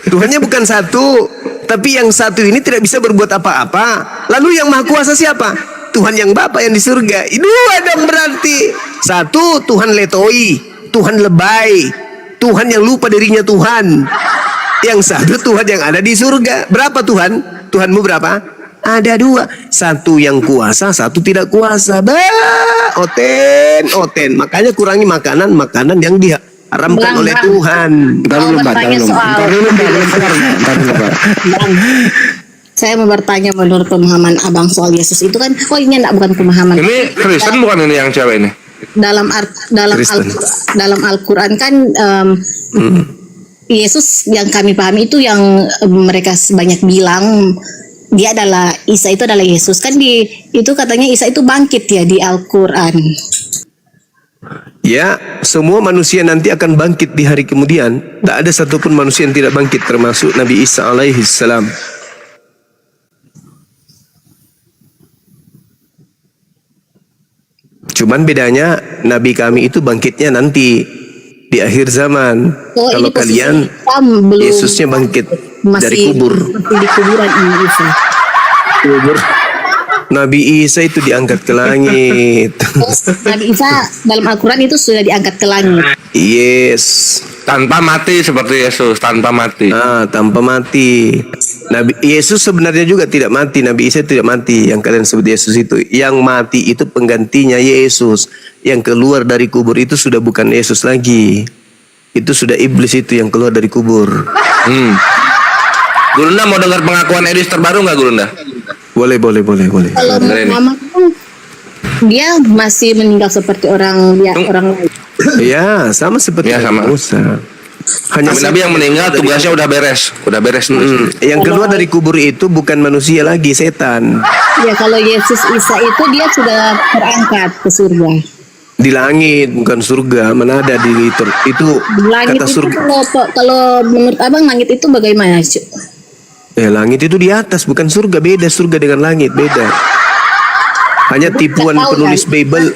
Tuhannya bukan satu. Tapi yang satu ini tidak bisa berbuat apa-apa. Lalu yang maha kuasa siapa? Tuhan yang Bapa yang di surga. Dua dong berarti. Satu, Tuhan letoi, Tuhan lebay, Tuhan yang lupa dirinya Tuhan. Yang satu, Tuhan yang ada di surga. Berapa Tuhan? Tuhanmu berapa? Ada dua. Satu yang kuasa, satu tidak kuasa. Oten. Makanya kurangi makanan yang diharamkan oleh Tuhan. Saya mau bertanya menurut pemahaman abang soal Yesus itu kan, ini bukan pemahaman. Ini Kristen bukan ini yang cewek ini? Dalam Al-Quran kan Yesus yang kami pahami itu yang mereka banyak bilang dia adalah Isa itu adalah Yesus kan itu katanya Isa itu bangkit ya di Al-Quran. Ya, semua manusia nanti akan bangkit di hari kemudian. Tak ada satupun manusia yang tidak bangkit, termasuk Nabi Isa alaihi salam. Cuman bedanya Nabi kami itu bangkitnya nanti di akhir zaman. Oh, Kalau ini posisi kalian Isa belum Yesusnya bangkit dari kubur. masih di kuburan ini Isa. Nabi Isa itu diangkat ke langit. Nabi Isa dalam Al-Quran itu sudah diangkat ke langit. Yes. Tanpa mati seperti Yesus, tanpa mati. Tanpa mati. Nabi Yesus sebenarnya juga tidak mati. Nabi Isa tidak mati. Yang kalian sebut Yesus itu, yang mati itu penggantinya Yesus. Yang keluar dari kubur itu sudah bukan Yesus lagi. Itu sudah iblis itu yang keluar dari kubur. Gurunda mau dengar pengakuan Edis terbaru nggak, Gurunda? Boleh. Kalau Dengerin nih. Muhammad kan dia masih meninggal seperti orang lain. Ya, sama seperti Ya, sama. Musa. Hanya Nabi yang meninggal tugasnya udah beres Yang keluar dari kubur itu bukan manusia lagi, setan. Ya kalau Yesus Isa itu dia sudah terangkat ke surga. Di langit, bukan surga. Mana ada itu Langit kata itu surga. kalau menurut abang langit itu bagaimana? Cuk? Langit itu di atas, bukan surga. Beda surga dengan langit, beda. Hanya tipuan Nggak tahu, penulis kan? Bible.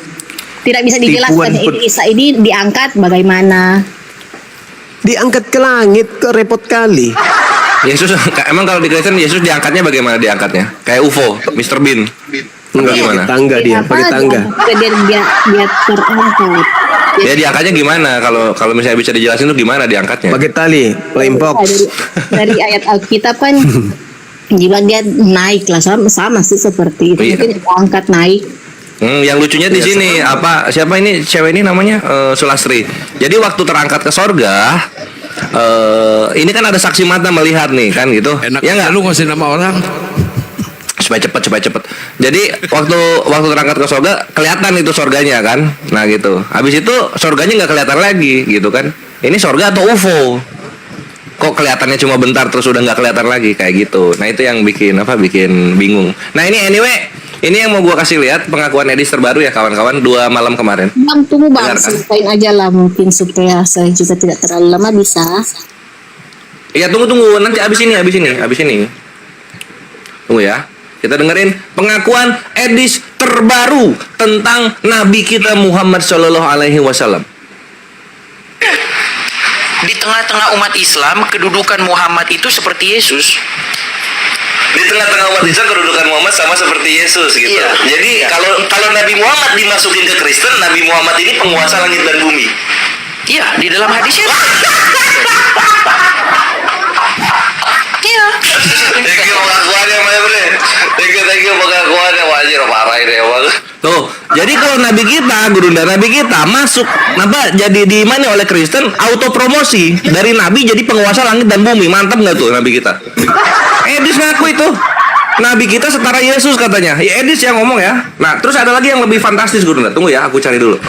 Tidak bisa dijelaskan ini Isa ini diangkat bagaimana? Diangkat ke langit, kok repot kali. Yesus emang kalau di Kristen Yesus diangkatnya bagaimana diangkatnya? Kayak UFO, Mr. Bean. Enggak, Gimana? pakai tangga dia, Apa, pakai tangga. dia terangkat. Ya diangkatnya gimana? Kalau misalnya bisa dijelasin tuh gimana diangkatnya? Pakai tali, flying fox. Dari ayat Alkitab kan dibilang dia naik lah sama sih seperti itu. Iya. Mungkin diangkat naik. Yang lucunya di sini siapa ini cewek ini namanya Sulastri. Jadi waktu terangkat ke sorga, ini kan ada saksi mata melihat nih kan gitu. Enak Ya nggak? lu ngasih nama orang. Supaya cepet. Jadi waktu terangkat ke sorga kelihatan itu sorganya kan. Nah gitu. Habis itu sorganya nggak kelihatan lagi gitu kan. Ini sorga atau UFO? Kok kelihatannya cuma bentar terus udah nggak kelihatan lagi kayak gitu. Nah itu yang bikin bingung. Nah ini anyway. Ini yang mau gua kasih lihat pengakuan Edis terbaru ya kawan-kawan 2 malam kemarin. Bang tunggu bang, Dengarkan. selesaiin aja lah mungkin supaya saya juga tidak terlalu lama bisa. Iya tunggu nanti abis ini. Tunggu ya. Kita dengerin pengakuan Edis terbaru tentang Nabi kita Muhammad Shallallahu Alaihi Wasallam. Di tengah-tengah umat Islam, kedudukan Muhammad itu seperti Yesus. Di tengah-tengah umat Islam kedudukan Muhammad sama seperti Yesus gitu. Iya. Jadi kalau Nabi Muhammad dimasukin ke Kristen, Nabi Muhammad ini penguasa langit dan bumi. Iya, di dalam hadisnya. Iya. Thank you pengakuannya Mas Bre. Thank you pengakuannya wajib parah ini emang. Tuh, jadi kalau Nabi kita masuk jadi diimani oleh Kristen auto promosi dari Nabi jadi penguasa langit dan bumi. Mantap nggak tuh Nabi kita? Edis ngaku itu. Nabi kita setara Yesus katanya. Ya Edis yang ngomong ya. Nah, terus ada lagi yang lebih fantastis Gurunda. Tunggu ya, aku cari dulu.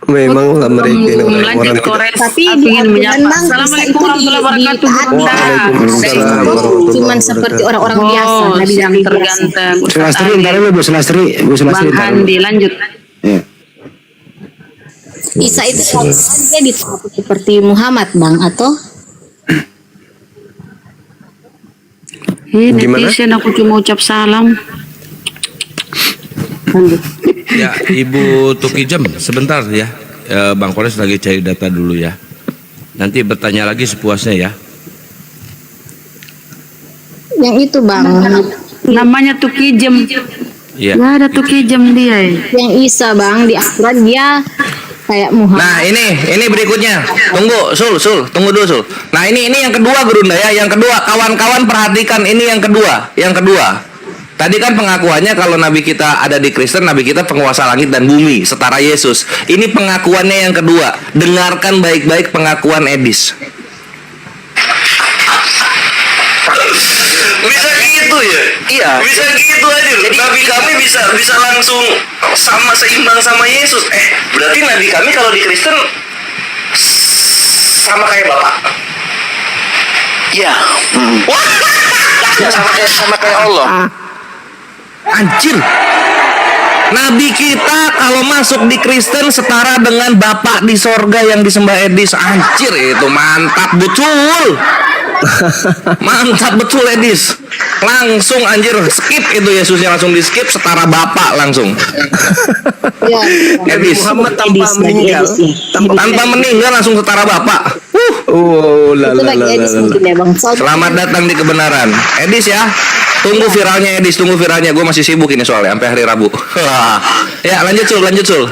Memang lah mereka ini orang-orang Tapi di Al-Quran bang Isa itu ditaati. Waalaikumsalam Cuman seperti orang-orang biasa. Nabi yang biasa. Bu Sulastri, ntar dulu Bu Sulastri. ntar dulu. lanjut. Iya. Isa itu dia ditaati seperti Muhammad bang atau? Gimana? Aku cuma ucap salam. Ya, Ibu Tuki Jem, sebentar ya. Bang Kores lagi cari data dulu ya. Nanti bertanya lagi sepuasnya ya. Yang itu bang. Namanya Tuki Jem. Iya. Ya ada Tuki Jem dia. Yang Isa bang di Al-Quran dia kayak Muhammad. Nah ini berikutnya. Tunggu tunggu dulu Sul. Nah ini yang kedua Gurunda ya. Yang kedua kawan-kawan perhatikan ini yang kedua. Tadi kan pengakuannya kalau Nabi kita ada di Kristen, Nabi kita penguasa langit dan bumi, setara Yesus. Ini pengakuannya yang kedua. Dengarkan baik-baik pengakuan Edis. Bisa gitu ya? Iya. Bisa gitu aja. Nabi kami bisa langsung seimbang sama Yesus. Berarti Nabi kami kalau di Kristen sama kayak Bapak. Iya. Wah. Sama kayak Allah. Anjir. Nabi kita kalau masuk di Kristen setara dengan Bapak di sorga yang disembah Edis. Anjir, itu mantap betul. Mantap betul Edis. Langsung anjir skip itu Yesusnya, langsung di skip setara Bapak langsung. Ya, Nabi Edis. Muhammad tanpa Edis bagi meninggal. Edis, ya. Tanpa meninggal langsung setara Bapak. Oh, la Itu la bagi la Edis la. mungkin ya Bang. Selamat datang di kebenaran. Edis ya. Tunggu viralnya Edis, tunggu viralnya. Gue masih sibuk ini soalnya sampai hari Rabu. Ya, lanjut Sul, lanjut Sul.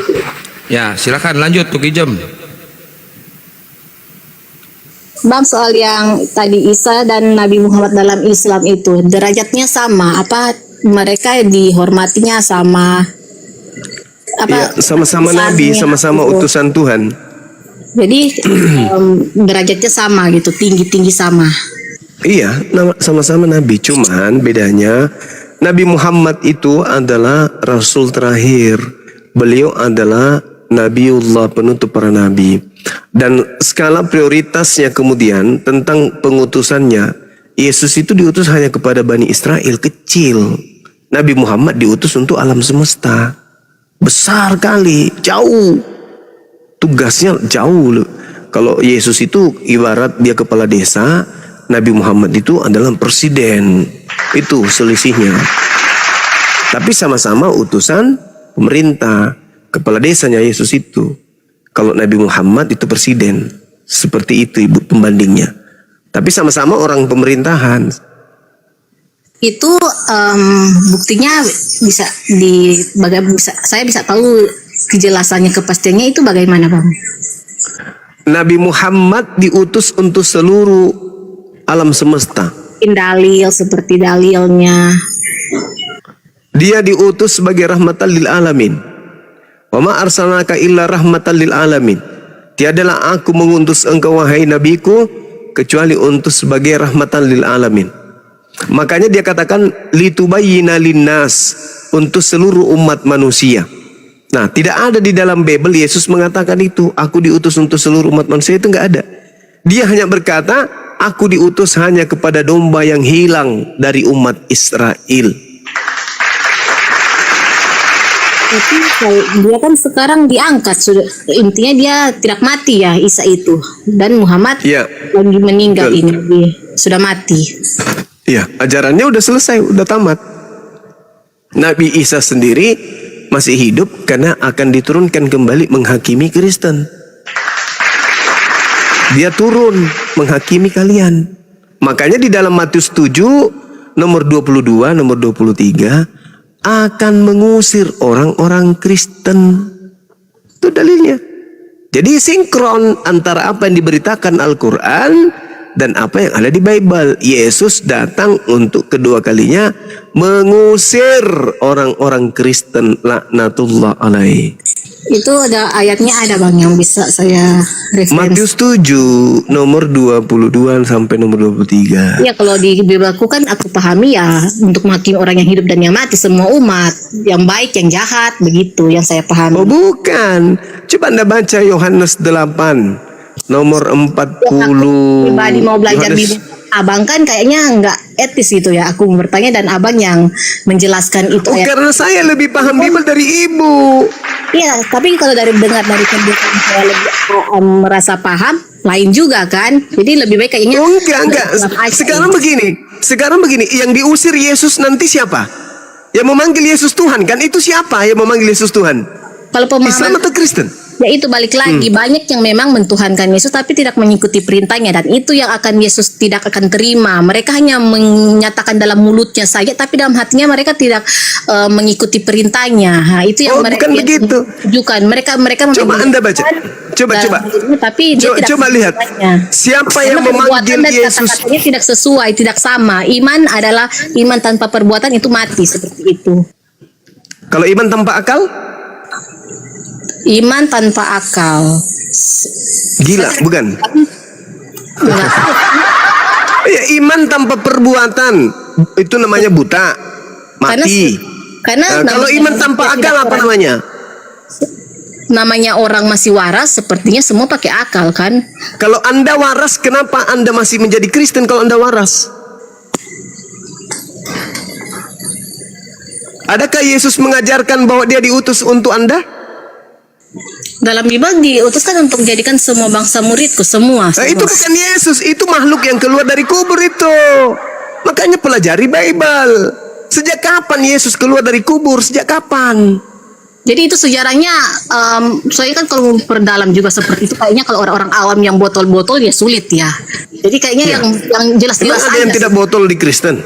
Ya, silakan lanjut Tuki Jem. Bang, soal yang tadi Isa dan Nabi Muhammad dalam Islam itu derajatnya sama, apa mereka dihormatinya sama, apa Ya, sama-sama nabi, besarnya sama-sama gitu. utusan Tuhan. Jadi derajatnya sama gitu, tinggi-tinggi sama. Iya, sama-sama nabi, cuman bedanya Nabi Muhammad itu adalah rasul terakhir. Beliau adalah Nabiullah, penutup para nabi. Dan skala prioritasnya kemudian tentang pengutusannya, Yesus itu diutus hanya kepada Bani Israel kecil. Nabi Muhammad diutus untuk alam semesta. Besar kali, jauh. Tugasnya jauh loh. Kalau Yesus itu ibarat dia kepala desa, Nabi Muhammad itu adalah presiden. Itu selisihnya. Tapi sama-sama utusan pemerintah. Kepala desanya Yesus itu. Kalau Nabi Muhammad itu presiden. Seperti itu ibu pembandingnya. Tapi sama-sama orang pemerintahan. Itu buktinya bisa saya bisa tahu kejelasannya, kepastiannya itu bagaimana Bang? Nabi Muhammad diutus untuk seluruh alam semesta. Dalil seperti dalilnya. Dia diutus sebagai rahmatan lil alamin. Wa ma arsalnaka illa rahmatan lil alamin. Tiadalah aku mengutus engkau wahai nabiku kecuali untuk sebagai rahmatan lil alamin. Makanya dia katakan litubayyina linnas, untuk seluruh umat manusia. Nah, tidak ada di dalam Bible Yesus mengatakan itu, aku diutus untuk seluruh umat manusia, itu enggak ada. Dia hanya berkata, aku diutus hanya kepada domba yang hilang dari umat Israel. Tapi dia kan sekarang diangkat, sudah intinya dia tidak mati ya Isa itu, dan Muhammad Ya. lagi meninggal. Betul. Ini dia sudah mati. Ya, ajarannya udah selesai, udah tamat. Nabi Isa sendiri masih hidup karena akan diturunkan kembali menghakimi Kristen. Dia turun menghakimi kalian. Makanya di dalam Matius 7 nomor 22, nomor 23 akan mengusir orang-orang Kristen. Itu dalilnya. Jadi sinkron antara apa yang diberitakan Al-Quran dan apa yang ada di Bible. Yesus datang untuk kedua kalinya mengusir orang-orang Kristen, laknatullah alaihi. Itu ada ayatnya, ada Bang yang bisa saya referensi. Matius 7 nomor 22 sampai nomor 23. Ya, kalau di Bibelku kan aku pahami ya untuk menghakimi orang yang hidup dan yang mati, semua umat, yang baik, yang jahat, begitu yang saya pahami. Oh bukan. Coba Anda baca Yohanes 8 nomor 40. Pribadi mau belajar Yohanes- Bibel, Abang kan kayaknya nggak etis gitu ya. Aku bertanya dan Abang yang menjelaskan itu Oh, ayat. karena saya lebih paham Bible dari ibu. Iya, tapi kalau dari dengar dari penjelasan saya lebih merasa paham, lain juga kan. Jadi lebih baik kayaknya. Oh, enggak. Aja Sekarang begini, yang diusir Yesus nanti siapa? Yang memanggil Yesus Tuhan kan? Itu siapa yang memanggil Yesus Tuhan? Kalau Islam pemahaman atau Kristen? ya itu balik lagi, banyak yang memang mentuhankan Yesus tapi tidak mengikuti perintahnya, dan itu yang akan Yesus tidak akan terima. Mereka hanya menyatakan dalam mulutnya saja tapi dalam hatinya mereka tidak mengikuti perintahnya. Nah, itu yang Oh, mereka bukan begitu. tunjukkan. Mereka Coba Anda baca. Coba. tapi dia tidak Coba lihat. perintahnya. Siapa Karena yang memanggil perbuatan dan Yesus? kata-katanya tidak sesuai, tidak sama. Iman adalah iman tanpa perbuatan itu mati, seperti itu. Kalau iman tanpa akal? Iman tanpa akal. Gila, bukan? Enggak. Ya, iman tanpa perbuatan itu namanya buta, mati. Karena Nah, kalau namanya iman tanpa manusia akal tidak apa orang- namanya? Namanya orang masih waras, sepertinya semua pakai akal kan? Kalau Anda waras, kenapa Anda masih menjadi Kristen kalau Anda waras? Adakah Yesus mengajarkan bahwa dia diutus untuk Anda? Dalam Bible diutuskan untuk menjadikan semua bangsa muridku, semua. Nah, itu bukan Yesus, itu makhluk yang keluar dari kubur itu. Makanya pelajari Bible. Sejak kapan Yesus keluar dari kubur? Sejak kapan? Jadi itu sejarahnya, soalnya kan kalau memperdalam juga seperti itu, kayaknya kalau orang-orang awam yang botol-botol ya sulit ya. Jadi kayaknya yang Emang jelas-jelas ada yang aja tidak botol di Kristen?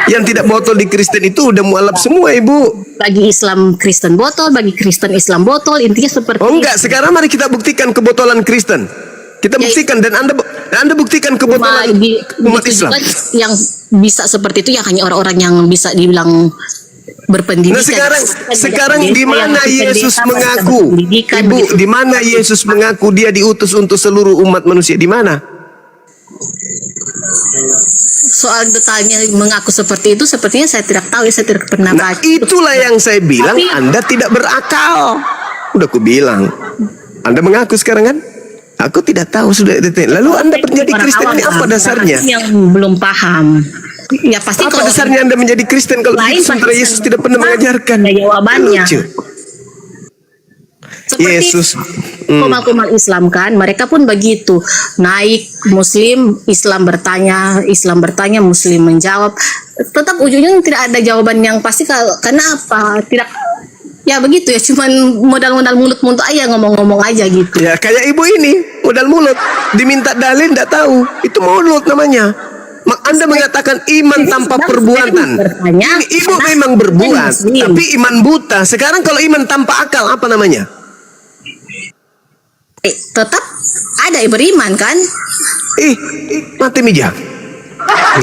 Yang tidak botol di Kristen itu udah mualaf semua, Ibu. bagi Islam Kristen botol, bagi Kristen Islam botol, intinya seperti Oh enggak, sekarang mari kita buktikan kebotolan Kristen. Kita buktikan dan Anda buktikan kebotolan umat Islam. Yang bisa seperti itu yang hanya orang-orang yang bisa dibilang berpendidikan. Nah sekarang di mana Yesus mengaku, Ibu, di mana Yesus mengaku dia diutus untuk seluruh umat manusia? Di mana? Soal detailnya mengaku seperti itu, sepertinya saya tidak tahu, saya tidak pernah Nah baca. itulah yang saya bilang, Anda tidak berakal. Udah aku bilang. Anda mengaku sekarang kan? Aku tidak tahu sudah detail. Lalu Anda menjadi Kristen ini apa dasarnya? Yang belum paham. Ya pasti Apa kalau dasarnya Anda menjadi Kristen kalau lain sementara pasti Yesus tidak pernah mengajarkan? ada jawabannya. Lucu. Seperti Yesus. kumal-kumal Islam kan, mereka pun begitu. Naik Muslim, Islam bertanya, Muslim menjawab. Tetap ujungnya tidak ada jawaban yang pasti karena apa? Tidak, ya begitu ya, cuman modal-modal mulut-mulut aja, ngomong-ngomong aja gitu. Ya kayak ibu ini, modal mulut. Diminta dalil tidak tahu. Itu mulut namanya. Anda mengatakan iman tanpa perbuatan. Ini ibu memang berbuat, tapi iman buta. Sekarang kalau iman tanpa akal, apa namanya? Tetap ada beriman kan? Mati meja.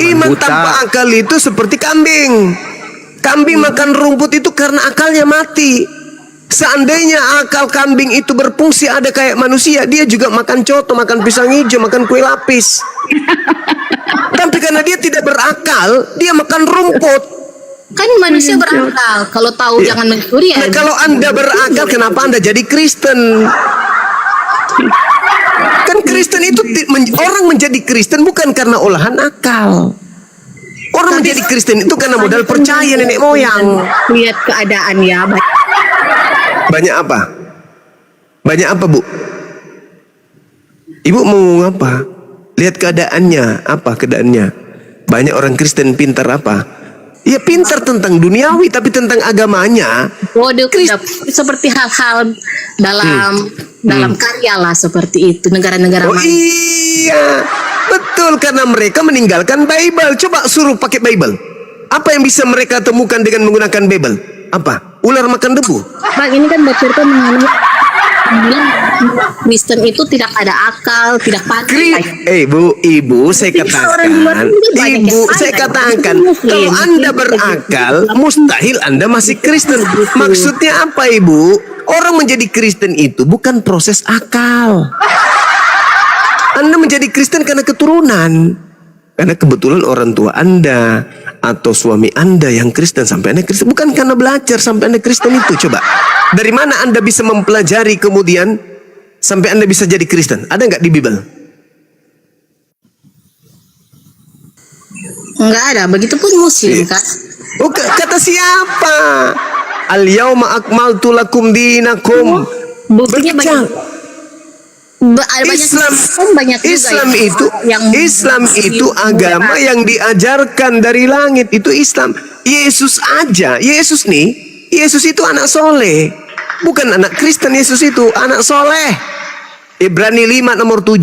Iman tanpa akal itu seperti kambing. Kambing makan rumput itu karena akalnya mati. Seandainya akal kambing itu berfungsi ada kayak manusia, dia juga makan coto, makan pisang hijau, makan kue lapis. Tapi karena dia tidak berakal, dia makan rumput. Kan manusia berakal, kalau tahu jangan mencuri ya. Nah, kalau Anda berakal, kenapa Anda jadi Kristen? Kan Kristen itu orang menjadi Kristen bukan karena olahan akal. Orang menjadi Kristen itu karena modal percaya nenek moyang. Lihat keadaan ya. Banyak apa? Banyak apa, Bu? Ibu mau apa? Lihat keadaannya, apa keadaannya? Banyak orang Kristen pintar apa? Ya pintar tentang duniawi, tapi tentang agamanya. Waduh, seperti hal-hal dalam karya lah seperti itu, negara-negara. Oh iya, betul, karena mereka meninggalkan Bible. Coba suruh pakai Bible. Apa yang bisa mereka temukan dengan menggunakan Bible? Apa? Ular makan debu? Bang, ini kan bercerita mengenai Kristen itu tidak ada akal, tidak pandai. Ibu, saya katakan, kalau Anda berakal, mustahil Anda masih Kristen. Maksudnya apa, Ibu? Orang menjadi Kristen itu bukan proses akal. Anda menjadi Kristen karena keturunan. Karena kebetulan orang tua Anda atau suami Anda yang Kristen sampai Anda Kristen. Bukan karena belajar sampai Anda Kristen itu. Coba, dari mana Anda bisa mempelajari kemudian sampai Anda bisa jadi Kristen? Ada nggak di Bible? Enggak ada. Begitupun Muslim kan. Oh, kata siapa? Al-yauma akmaltu lakum dinakum. Buktinya banyak. Islam itu agama yang diajarkan dari langit. Itu Islam. Yesus aja. Yesus itu anak soleh. Bukan anak Kristen. Yesus itu anak soleh. Ibrani 5 nomor 7.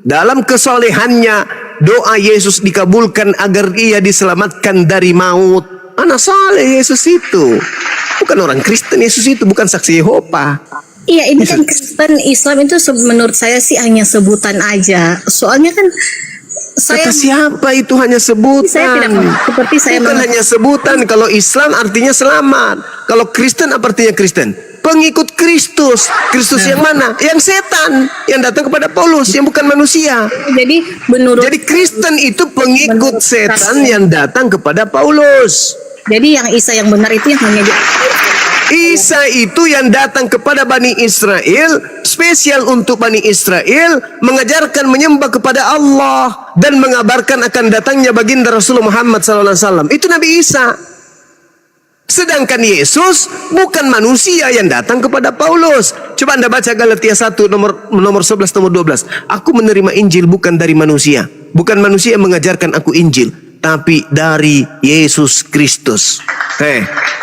Dalam kesolehannya doa Yesus dikabulkan agar ia diselamatkan dari maut. Anak soleh Yesus itu. Bukan orang Kristen Yesus itu. Bukan saksi Yehova. Iya, ini kan Kristen Islam itu menurut saya sih hanya sebutan aja. Soalnya kan kata siapa itu hanya sebutan? Saya tidak seperti saya bukan hanya sebutan. Kalau Islam artinya selamat. Kalau Kristen apa artinya Kristen? Pengikut Kristus. Kristus yang mana? Yang setan yang datang kepada Paulus, yang bukan manusia. Jadi Kristen itu pengikut setan yang datang kepada Paulus. Jadi yang Isa yang benar itu yang hanya Isa itu yang datang kepada Bani Israel, spesial untuk Bani Israel, mengajarkan menyembah kepada Allah dan mengabarkan akan datangnya baginda Rasulullah Muhammad SAW. Itu Nabi Isa. Sedangkan Yesus bukan manusia yang datang kepada Paulus. Coba Anda baca Galatia 1 nomor 11 nomor 12. Aku menerima Injil bukan dari manusia. Bukan manusia yang mengajarkan aku Injil, tapi dari Yesus Kristus.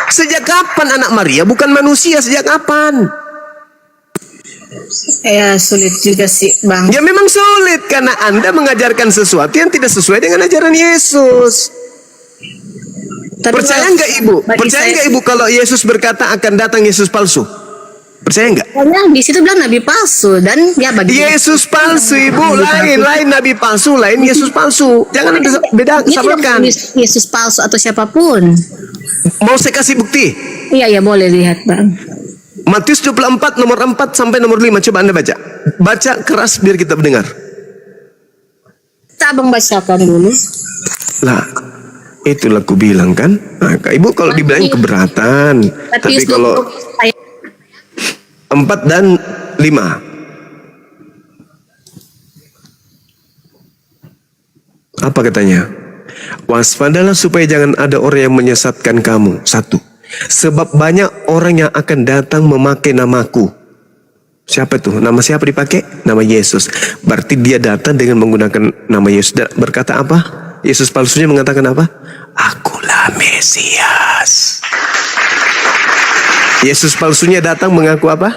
Sejak kapan anak Maria bukan manusia? Sejak kapan? Ya sulit juga sih Bang. Ya memang sulit karena Anda mengajarkan sesuatu yang tidak sesuai dengan ajaran Yesus. Tapi Percaya nggak Ibu? bagi Percaya saya- nggak Ibu kalau Yesus berkata akan datang Yesus palsu? Percaya nggak? Soalnya di situ bilang nabi palsu dan ya bagi Yesus palsu Ibu, lain nabi palsu, lain Yesus palsu. Jangan ada beda, dia tidak samakan. menulis Yesus palsu atau siapapun. Mau saya kasih bukti? Iya ya boleh lihat Bang. Matius 24 nomor 4 sampai nomor 5, coba Anda baca. Baca keras biar kita mendengar. Kita Abang bacakan dulu. Lah, itulah ku bilang kan. Nah, Ibu kalau dibilangin keberatan, tapi Matius kalau 20 ayat 4 dan 5. Apa katanya? Waspadalah supaya jangan ada orang yang menyesatkan kamu. 1. Sebab banyak orang yang akan datang memakai namaku. Siapa itu? Nama siapa dipakai? Nama Yesus. Berarti dia datang dengan menggunakan nama Yesus. Berkata apa? Yesus palsunya mengatakan apa? Akulah Mesias. Yesus palsunya datang mengaku apa?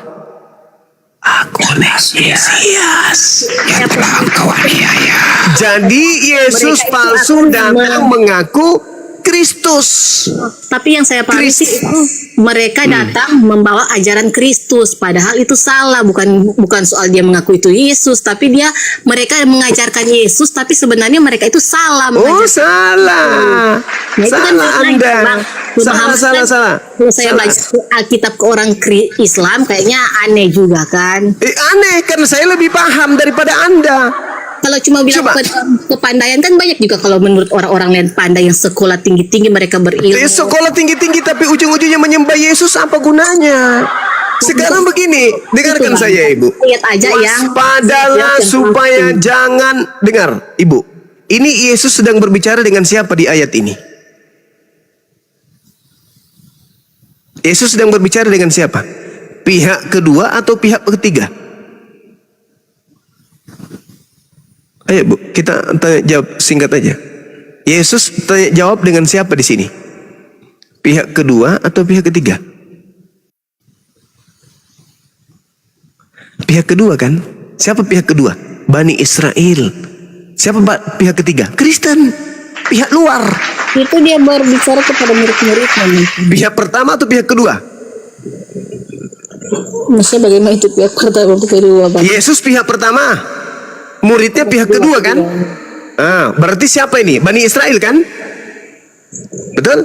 Akulah Mesias yang telah engkau aniaya. Jadi Yesus Mereka itu palsu akan datang mengaku Kristus. Tapi yang saya pahami sih itu mereka datang membawa ajaran Kristus, padahal itu salah, bukan soal dia mengaku itu Yesus, tapi mereka mengajarkan Yesus, tapi sebenarnya mereka itu salah. Oh salah, Nah, itu kan salah lain, Anda, Bang. Pemahaman salah. Kalau saya baca Alkitab ke orang Islam kayaknya aneh juga kan. Aneh karena saya lebih paham daripada Anda. Kalau cuma bilang Coba. kepandaian kan banyak juga kalau menurut orang-orang lain pandai yang sekolah tinggi-tinggi mereka berilmu. Sekolah tinggi-tinggi tapi ujung-ujungnya menyembah Yesus, apa gunanya? Sekarang begini, dengarkan Itu, Bang. saya Ibu. Lihat aja yang Waspadalah yang supaya palsu. jangan, dengar Ibu. Ini Yesus sedang berbicara dengan siapa di ayat ini? Yesus sedang berbicara dengan siapa? Pihak kedua atau pihak ketiga? Ayo Bu, kita tanya jawab singkat aja. Yesus tanya jawab dengan siapa di sini? Pihak kedua atau pihak ketiga? Pihak kedua kan? Siapa pihak kedua? Bani Israel. Siapa pihak ketiga? Kristen. Pihak luar. itu dia berbicara kepada murid-muridnya mungkin. Pihak pertama atau pihak kedua? Maksudnya bagaimana itu pihak pertama atau kedua Bang? Yesus pihak pertama. Muridnya pihak kedua kan? Berarti siapa ini? Bani Israel kan? Betul?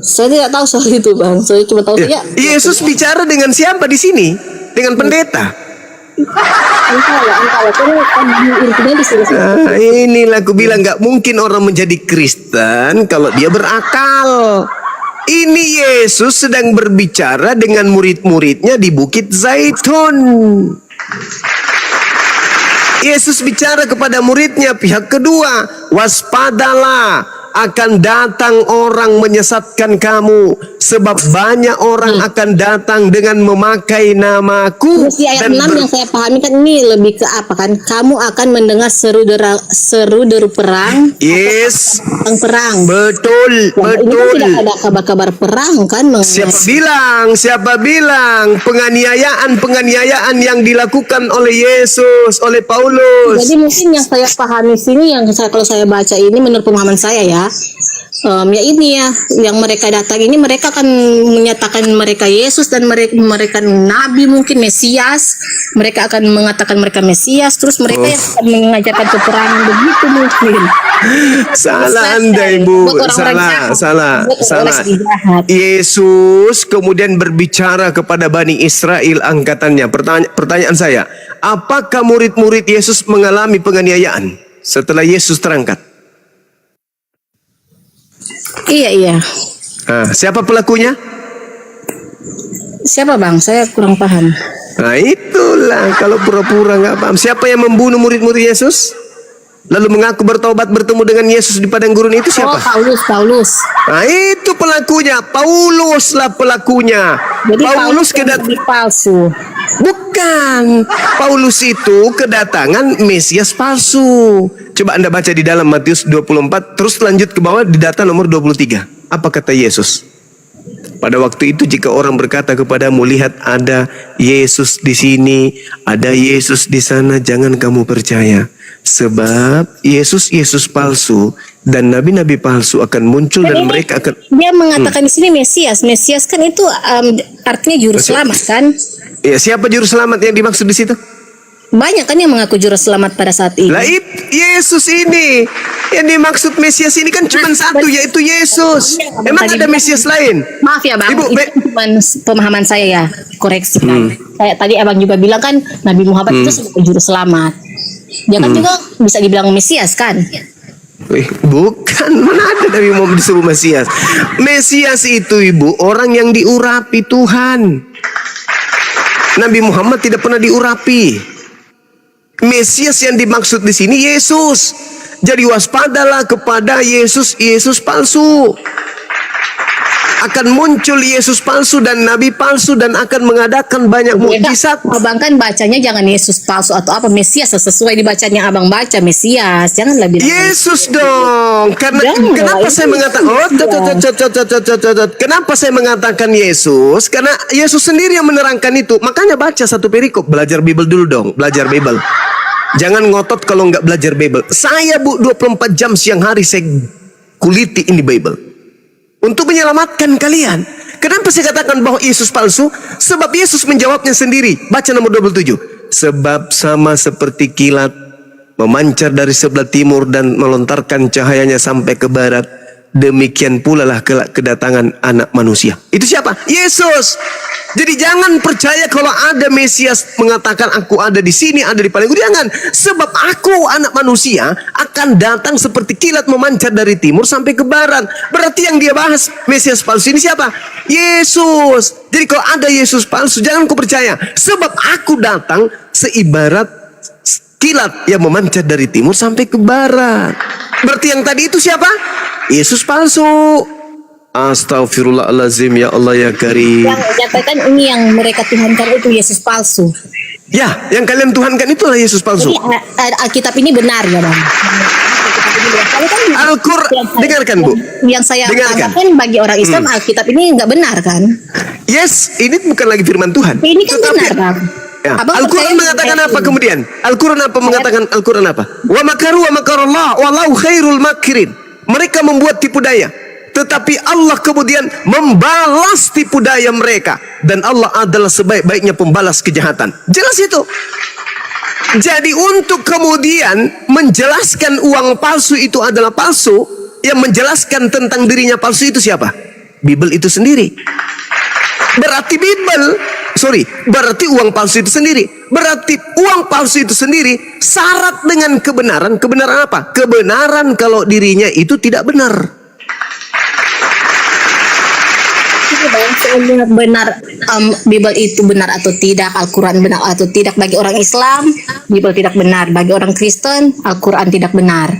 Saya tidak tahu soal itu Bang. Saya cuma tahu ya. Yesus bicara dengan siapa di sini? Dengan pendeta. Entahlah. Karena intinya di sini. Inilah aku bilang nggak mungkin orang menjadi Kristen kalau dia berakal. Ini Yesus sedang berbicara dengan murid-muridnya di Bukit Zaitun. Yesus bicara kepada muridnya pihak kedua, waspadalah, akan datang orang menyesatkan kamu, sebab banyak orang akan datang dengan memakai namaku. Terus di ayat 6 yang saya pahami kan ini lebih ke apa kan? Kamu akan mendengar seru deru perang. Yes, Tentang perang. betul, Ini kan betul. tidak ada kabar-kabar perang kan? Siapa bilang penganiayaan yang dilakukan oleh Yesus, oleh Paulus? Jadi mungkin yang saya pahami sini, kalau saya baca ini menurut pemahaman saya ya, ya ini ya, yang mereka datang ini mereka akan menyatakan mereka Yesus dan mereka Nabi mungkin Mesias, mereka akan mengatakan mereka Mesias, terus mereka yang akan mengajarkan peperangan begitu mungkin. Salah Anda Ibu, Buat orang-orang salah. jahat. Buat orang jahat. Yesus kemudian berbicara kepada Bani Israel angkatannya. Pertanyaan saya, apakah murid-murid Yesus mengalami penganiayaan setelah Yesus terangkat? Iya. Siapa pelakunya? Siapa bang? Saya kurang paham. Nah itulah kalau pura-pura nggak paham. Siapa yang membunuh murid-murid Yesus? Lalu mengaku bertobat bertemu dengan Yesus di padang gurun itu Oh, siapa? Paulus. Nah itu pelakunya. Paulus lah pelakunya. Jadi Paulus yang kedatangan. nabi palsu. Bukan. Paulus itu kedatangan Mesias palsu. Coba Anda baca di dalam Matius 24. Terus lanjut ke bawah di data nomor 23. Apa kata Yesus? Pada waktu itu jika orang berkata kepadamu, lihat ada Yesus di sini, ada Yesus di sana, jangan kamu percaya. Sebab Yesus palsu dan nabi-nabi palsu akan muncul dan mereka akan... Dia mengatakan di sini Mesias. Mesias kan itu artinya juru selamat kan? Ya, siapa juru selamat yang dimaksud di situ? Banyak kan yang mengaku juru selamat pada saat ini. Lah Yesus ini yang dimaksud Mesias ini kan cuma satu, yaitu Yesus. Emang ada Mesias lain? Maaf ya bang, Ibu, itu cuma pemahaman saya ya, koreksi kan. Kayak tadi abang juga bilang kan Nabi Muhammad itu sebagai juru selamat. Dia kan juga bisa dibilang Mesias kan? Wih, bukan, mana ada Nabi Muhammad disebut Mesias. Mesias itu ibu, orang yang diurapi Tuhan. Nabi Muhammad tidak pernah diurapi. Mesias yang dimaksud di sini Yesus. Jadi waspadalah kepada Yesus palsu. Akan muncul Yesus palsu dan nabi palsu dan akan mengadakan banyak mukjizat. Abang kan bacanya jangan Yesus palsu atau apa, Mesias sesuai dibacanya abang baca Mesias. Janganlah bilang Yesus dong. Karena kenapa saya mengatakan kenapa saya mengatakan Yesus? Karena Yesus sendiri yang menerangkan itu. Makanya baca satu perikop, belajar Bible dulu dong, belajar Bible. Jangan ngotot kalau nggak belajar Bible. Saya 24 jam siang hari saya kuliti ini Bible untuk menyelamatkan kalian. Kenapa saya katakan bahwa Yesus palsu? Sebab Yesus menjawabnya sendiri. Baca nomor 27. Sebab sama seperti kilat memancar dari sebelah timur dan melontarkan cahayanya sampai ke barat, demikian pula lah kelak kedatangan anak manusia. Itu siapa? Yesus. Jadi jangan percaya kalau ada Mesias mengatakan aku ada di sini, ada di paling ujung. Jangan. Sebab aku anak manusia akan datang seperti kilat memancar dari timur sampai ke barat. Berarti yang dia bahas Mesias palsu ini siapa? Yesus. Jadi kalau ada Yesus palsu jangan kau percaya. Sebab aku datang seibarat kilat yang memancar dari timur sampai ke barat. Berarti yang tadi itu siapa? Yesus palsu. Astaghfirullahalazim, ya Allah ya Karim. yang nyatakan ini yang mereka tuhankan itu Yesus palsu. Ya, yang kalian tuhankan itulah Yesus palsu. Jadi Alkitab ini benar ya bang. Al-Quran, dengarkan Bu. Yang saya Dengarkan. katakan bagi orang Islam Alkitab ini nggak benar kan? Yes, ini bukan lagi firman Tuhan. Ini kan Tetapi- benar bang. Ya. Abang Al-Quran percaya mengatakan dengan apa ini? kemudian? Al-Quran apa mengatakan? Al-Quran apa? Wa makaru wa makarallah wallahu khairul makirin. Mereka membuat tipu daya, tetapi Allah kemudian membalas tipu daya mereka, dan Allah adalah sebaik-baiknya pembalas kejahatan. Jelas itu. Jadi untuk kemudian menjelaskan uang palsu itu adalah palsu, yang menjelaskan tentang dirinya palsu itu siapa? Bible itu sendiri. Berarti uang palsu itu sendiri. Berarti uang palsu itu sendiri syarat dengan kebenaran. Kebenaran apa? Kebenaran kalau dirinya itu tidak benar. Benar Bible itu benar atau tidak, Al-Quran benar atau tidak. Bagi orang Islam Bible tidak benar, bagi orang Kristen Al-Quran tidak benar,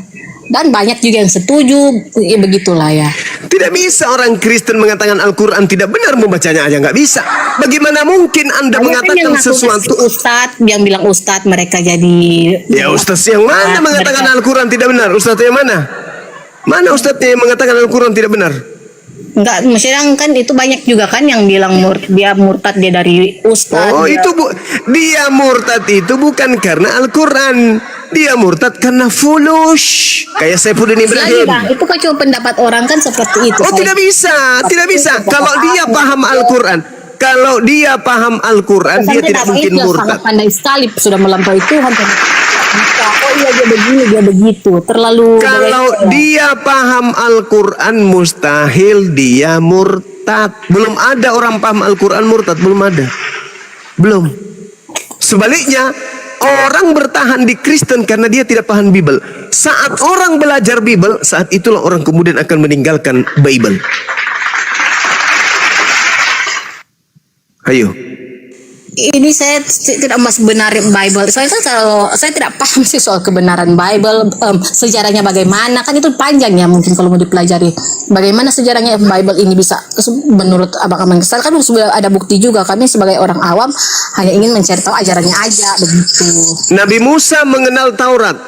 dan banyak juga yang setuju ya, begitulah ya. Tidak bisa orang Kristen mengatakan Al-Quran tidak benar, membacanya aja nggak bisa. Bagaimana mungkin Anda Banyak kan mengatakan yang ngaku sesuatu? Ustadz yang bilang Ustadz mereka jadi Ya Ustaz yang mana mengatakan Al-Quran tidak benar? Ustaz yang mana? Mana Ustaznya yang mengatakan Al-Quran tidak benar? Enggak, maksudnya kan itu banyak juga kan yang bilang dia murtad, dia dari Ustadz. Oh itu dia murtad itu bukan karena Al-Quran. Dia murtad karena fulus. Kayak Saifuddin Ibrahim. Bang, itu kan cuma pendapat orang kan seperti itu. Oh tidak bisa. Kalau dia paham Al-Quran, kalau dia paham Al-Quran, dia tidak mungkin murtad. Sangat pandai sekali, sudah melampaui Tuhan. Oh iya dia begini, dia begitu. Terlalu. Kalau dia paham Al-Quran, mustahil dia murtad. Belum ada orang paham Al-Quran murtad, belum ada. Belum. Sebaliknya, orang bertahan di Kristen karena dia tidak paham Bible. Saat orang belajar Bible, saat itulah orang kemudian akan meninggalkan Bible. Ayo. Ini saya tidak masuk benar Bible. Soalnya kan kalau saya tidak paham sih soal kebenaran Bible, sejarahnya bagaimana, kan itu panjang ya mungkin kalau mau dipelajari. Bagaimana sejarahnya Bible ini bisa menurut abang-abang kesal kan sudah ada bukti juga. Kami sebagai orang awam hanya ingin mencari tahu ajarannya aja begitu. Nabi Musa mengenal Taurat.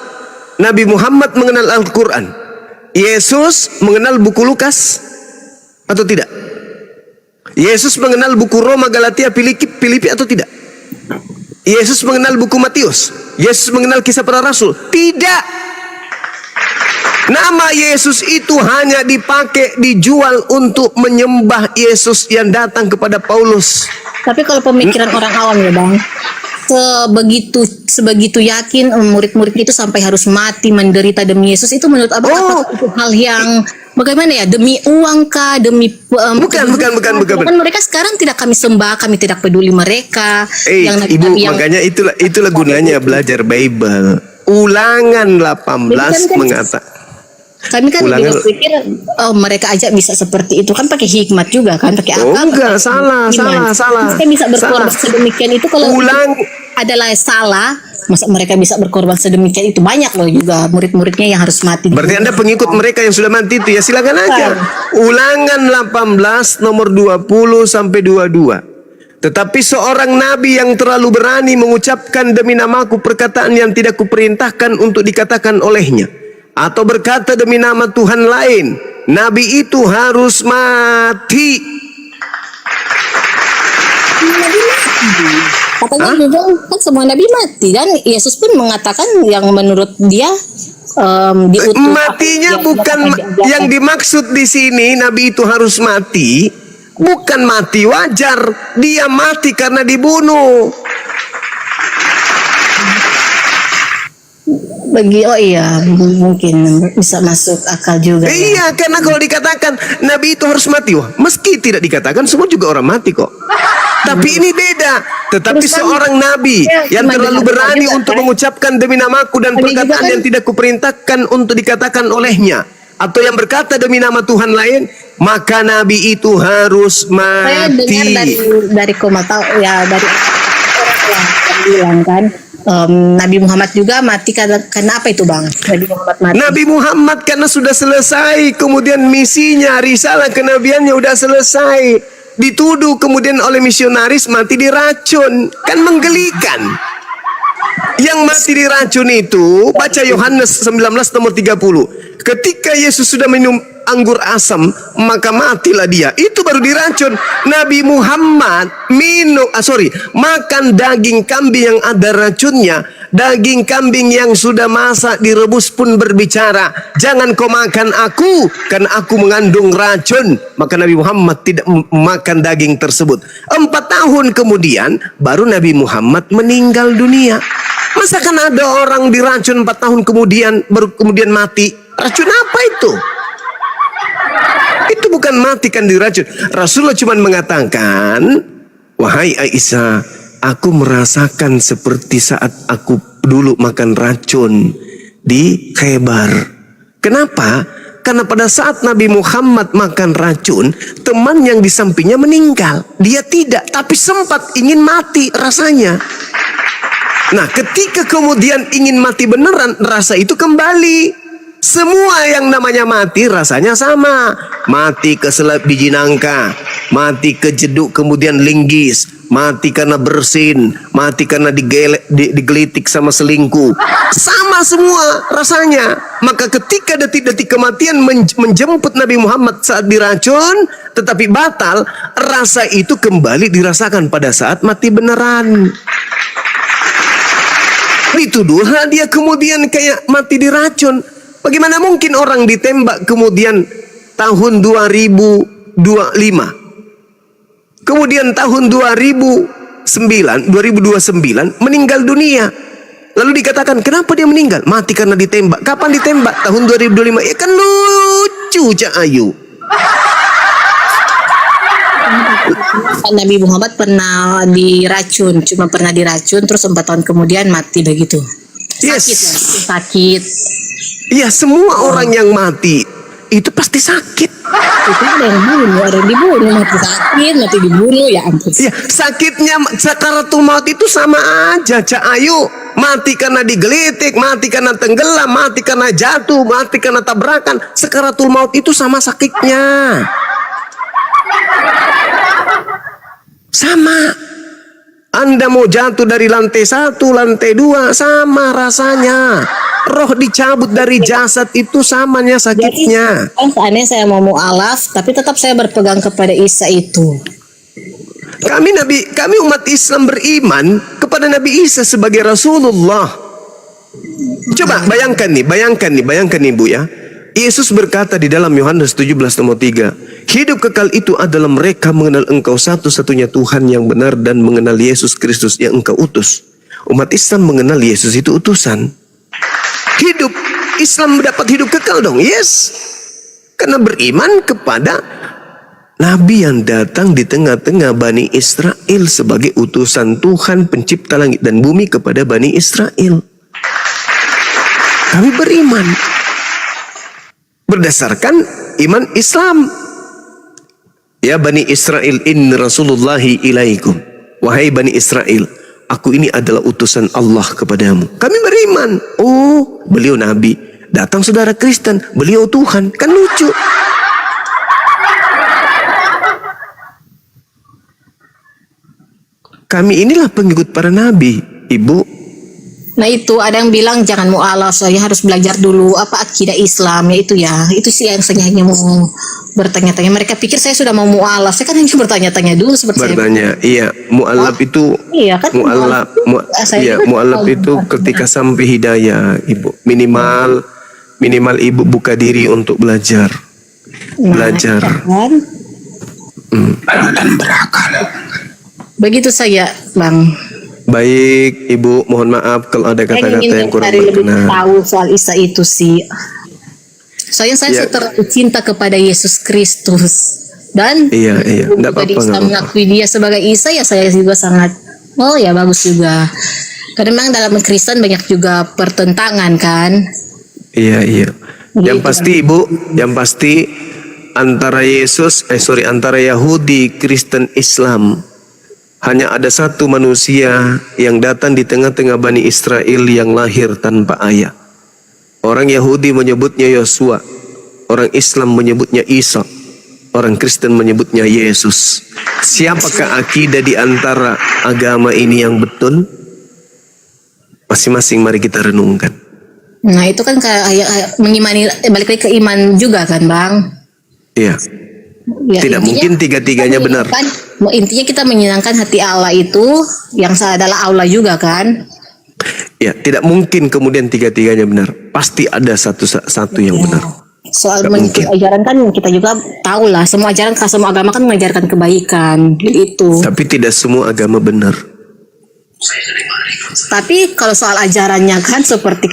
Nabi Muhammad mengenal Al-Quran. Yesus mengenal buku Lukas atau tidak? Yesus mengenal buku Roma, Galatia, Filipi atau tidak? Yesus mengenal buku Matius? Yesus mengenal kisah para rasul? Tidak. Nama Yesus itu hanya dijual untuk menyembah Yesus yang datang kepada Paulus. Tapi kalau pemikiran orang awam ya Bang, sebegitu yakin murid-murid itu sampai harus mati menderita demi Yesus, itu menurut Abang apakah itu hal yang bagaimana ya, demi uang kah, demi bukan. Kan mereka sekarang tidak kami sembah, kami tidak peduli mereka. Ibu, makanya itulah gunanya belajar Bible. Ulangan 18 mengatakan. Kami kan juga pikir mereka aja bisa seperti itu kan pakai hikmat juga kan, pakai akal. Enggak, salah. Mereka bisa berkorban sedemikian itu kalau adalah salah, masa mereka bisa berkorban sedemikian itu, banyak loh juga murid-muridnya yang harus mati. Berarti Anda pengikut mereka yang sudah mati itu ya, silakan aja. Ulangan 18 nomor 20 sampai 22. Tetapi seorang nabi yang terlalu berani mengucapkan demi namaku perkataan yang tidak kuperintahkan untuk dikatakan olehnya, atau berkata demi nama Tuhan lain, nabi itu harus mati. Katanya juga kan semua nabi mati, dan Yesus pun mengatakan yang menurut dia diutus. Matinya bukan yang dimaksud di sini. Nabi itu harus mati, bukan mati wajar. Dia mati karena dibunuh. Mungkin bisa masuk akal juga. Iya, karena kalau dikatakan nabi itu harus mati, meski tidak dikatakan semua juga orang mati kok. Tapi ini beda. Tetapi seorang nabi yang terlalu berani untuk mengucapkan demi namaku dan perkataan yang tidak kuperintahkan untuk dikatakan olehnya, atau yang berkata demi nama Tuhan lain, maka nabi itu harus mati. Saya dengar dari komentar ya, dari orang yang bilang kan, Nabi Muhammad juga mati karena apa itu Bang? Nabi Muhammad karena sudah selesai, kemudian misinya, risalah kenabiannya udah selesai. Dituduh kemudian oleh misionaris mati diracun. Kan menggelikan. Yang mati diracun itu, baca Yohanes 19 nomor 30. Ketika Yesus sudah minum anggur asam, maka matilah dia. Itu baru diracun. Nabi Muhammad makan daging kambing yang ada racunnya. Daging kambing yang sudah masak direbus pun berbicara, jangan kau makan aku, karena aku mengandung racun. Maka Nabi Muhammad tidak makan daging tersebut. 4 tahun kemudian baru Nabi Muhammad meninggal dunia. Masa kan ada orang diracun 4 tahun kemudian baru kemudian mati? Racun apa itu? Itu bukan mati kan diracun. Rasulullah cuma mengatakan, wahai Aisyah, aku merasakan seperti saat aku dulu makan racun di Khaybar. Kenapa? Karena pada saat Nabi Muhammad makan racun, teman yang di sampingnya meninggal. Dia tidak, tapi sempat ingin mati rasanya. Nah, ketika kemudian ingin mati beneran, rasa itu kembali. Semua yang namanya mati rasanya sama. Mati keselap biji nangka, mati kejeduk kemudian linggis, mati karena bersin, mati karena digelitik sama selingkuh. Sama semua rasanya. Maka ketika detik-detik kematian menjemput Nabi Muhammad saat diracun, tetapi batal, rasa itu kembali dirasakan pada saat mati beneran. Dituduhlah dia kemudian kayak mati diracun. Bagaimana mungkin orang ditembak kemudian tahun 2025, kemudian tahun 2029 meninggal dunia, lalu dikatakan kenapa dia meninggal? Mati karena ditembak. Kapan ditembak? Tahun 2025. Ya kan lucu, Cak Ayu. Nabi Muhammad pernah diracun, cuma pernah diracun terus 4 tahun kemudian mati begitu. Sakit. Ya, semua orang yang mati itu pasti sakit. Itu ada yang bunuh, ada yang dibunuh, mati sakit, mati dibunuh, ya ampun. Ya, sakitnya sakaratul maut itu sama aja, Cak Ayu. Mati karena digelitik, mati karena tenggelam, mati karena jatuh, mati karena tabrakan. Sakaratul maut itu sama sakitnya. Sama. Anda mau jatuh dari lantai 1, lantai 2, sama rasanya. Roh dicabut dari jasad itu samanya sakitnya. Kan seandainya saya mau mu'alaf, tapi tetap saya berpegang kepada Isa itu. Kami umat Islam beriman kepada Nabi Isa sebagai Rasulullah. Coba bayangkan nih Bu ya. Yesus berkata di dalam Yohanes 17 nomor 3, hidup kekal itu adalah mereka mengenal Engkau satu-satunya Tuhan yang benar dan mengenal Yesus Kristus yang Engkau utus. Umat Islam mengenal Yesus itu utusan. Hidup Islam mendapat hidup kekal dong, yes. Karena beriman kepada Nabi yang datang di tengah-tengah Bani Israel sebagai utusan Tuhan pencipta langit dan bumi kepada Bani Israel. Kami beriman berdasarkan iman Islam. Ya Bani Israel, inni rasulullahi ilaikum. Wahai Bani Israel, aku ini adalah utusan Allah kepadamu. Kami beriman. Oh, beliau Nabi. Datang saudara Kristen, beliau Tuhan. Kan lucu. Kami inilah pengikut para nabi, Ibu. Nah itu ada yang bilang jangan mu'alaf, saya harus belajar dulu apa akidah Islam, ya itu ya. Itu sih yang saya hanya mau bertanya-tanya. Mereka pikir saya sudah mau mu'alaf, saya kan hanya bertanya-tanya dulu seperti bertanya. Iya, mu'alaf itu iya kan mu'alaf itu ketika sampai hidayah, Ibu. Minimal Ibu buka diri untuk belajar. Belajar. Kan? Dan berakal. Begitu saya, Bang. Baik, Ibu, mohon maaf kalau ada kata-kata yang kurang berkenan. Tahu soal Isa itu sih. Soalnya saya terlalu cinta kepada Yesus Kristus dan iya, enggak apa-apa. Isa mengakui dia sebagai Isa, ya saya juga sangat ya bagus juga. Karena memang dalam Kristen banyak juga pertentangan kan. Iya. Yang pasti Ibu, yang pasti antara antara Yahudi, Kristen, Islam hanya ada satu manusia yang datang di tengah-tengah Bani Israel yang lahir tanpa ayah. Orang Yahudi menyebutnya Yosua, orang Islam menyebutnya Isa, orang Kristen menyebutnya Yesus. Siapakah akidah di antara agama ini yang betul? Masing-masing mari kita renungkan. Nah itu kan kayak mengimani, balik lagi ke iman juga kan Bang? Iya. Ya, tidak mungkin tiga-tiganya benar. Intinya kita menyenangkan hati Allah itu, yang adalah Allah juga kan? Ya, tidak mungkin kemudian tiga-tiganya benar. Pasti ada satu yang benar. Soal ajaran kan kita juga tahu lah, semua agama kan mengajarkan kebaikan itu. Tapi tidak semua agama benar. Tapi kalau soal ajarannya kan seperti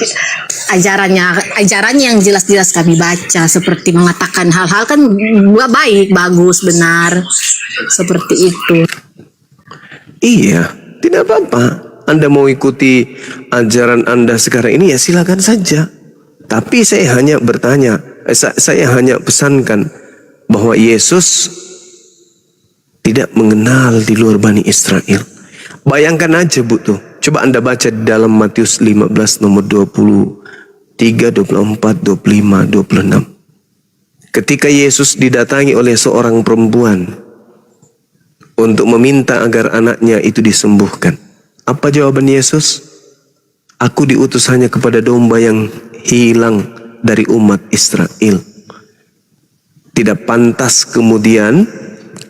ajarannya yang jelas-jelas kami baca, seperti mengatakan hal-hal kan baik, bagus, benar, seperti itu. Iya, tidak apa-apa. Anda mau ikuti ajaran Anda sekarang ini ya silakan saja. Tapi saya hanya bertanya, saya hanya pesankan bahwa Yesus tidak mengenal di luar Bani Israel. Bayangkan aja Bu tuh. Coba Anda baca di dalam Matius 15 nomor 23, 24, 25, 26. Ketika Yesus didatangi oleh seorang perempuan untuk meminta agar anaknya itu disembuhkan. Apa jawaban Yesus? Aku diutus hanya kepada domba yang hilang dari umat Israel. Tidak pantas kemudian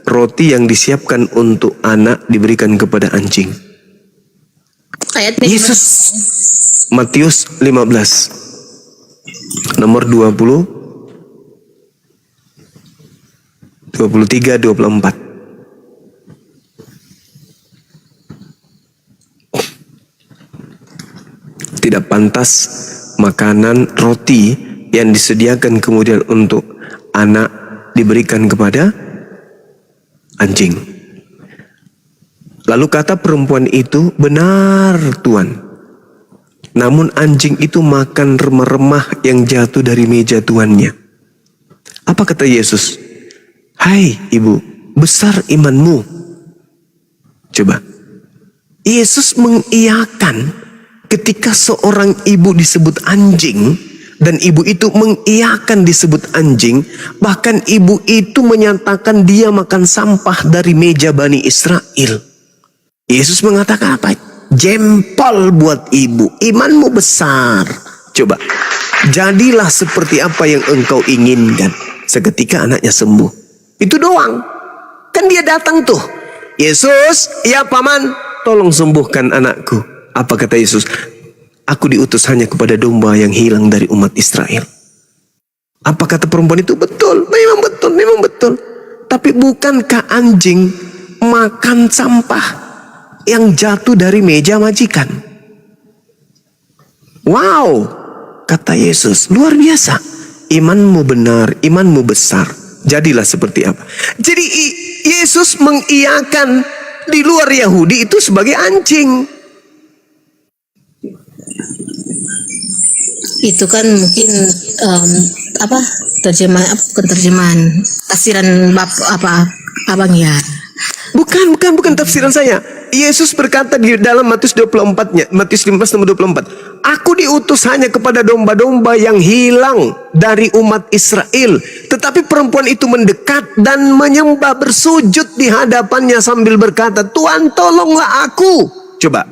roti yang disiapkan untuk anak diberikan kepada anjing. Yesus, Matius 15 nomor 20, 23, 24. Tidak pantas makanan roti yang disediakan kemudian untuk anak diberikan kepada anjing. Lalu kata perempuan itu, benar Tuan. Namun anjing itu makan remah-remah yang jatuh dari meja tuannya. Apa kata Yesus? Hai ibu, besar imanmu. Coba. Yesus mengiyakan ketika seorang ibu disebut anjing, dan ibu itu mengiyakan disebut anjing. Bahkan ibu itu menyatakan dia makan sampah dari meja Bani Israel. Yesus mengatakan apa? Jempol buat ibu, imanmu besar. Coba, jadilah seperti apa yang engkau inginkan. Seketika anaknya sembuh. Itu doang. Kan dia datang tuh. Yesus, ya paman, tolong sembuhkan anakku. Apa kata Yesus? Aku diutus hanya kepada domba yang hilang dari umat Israel. Apa kata perempuan itu? Betul, memang betul, memang betul. Tapi bukankah anjing makan sampah yang jatuh dari meja majikan? Wow, kata Yesus, luar biasa. Imanmu benar, imanmu besar. Jadilah seperti apa? Jadi Yesus mengiyakan di luar Yahudi itu sebagai anjing. Itu kan mungkin terjemahan tafsiran abang ya. Bukan tafsiran saya. Yesus berkata di dalam Matius 24-nya, Matius 15:24, Aku diutus hanya kepada domba-domba yang hilang dari umat Israel. Tetapi perempuan itu mendekat dan menyembah, bersujud di hadapannya sambil berkata, Tuhan tolonglah aku. Coba.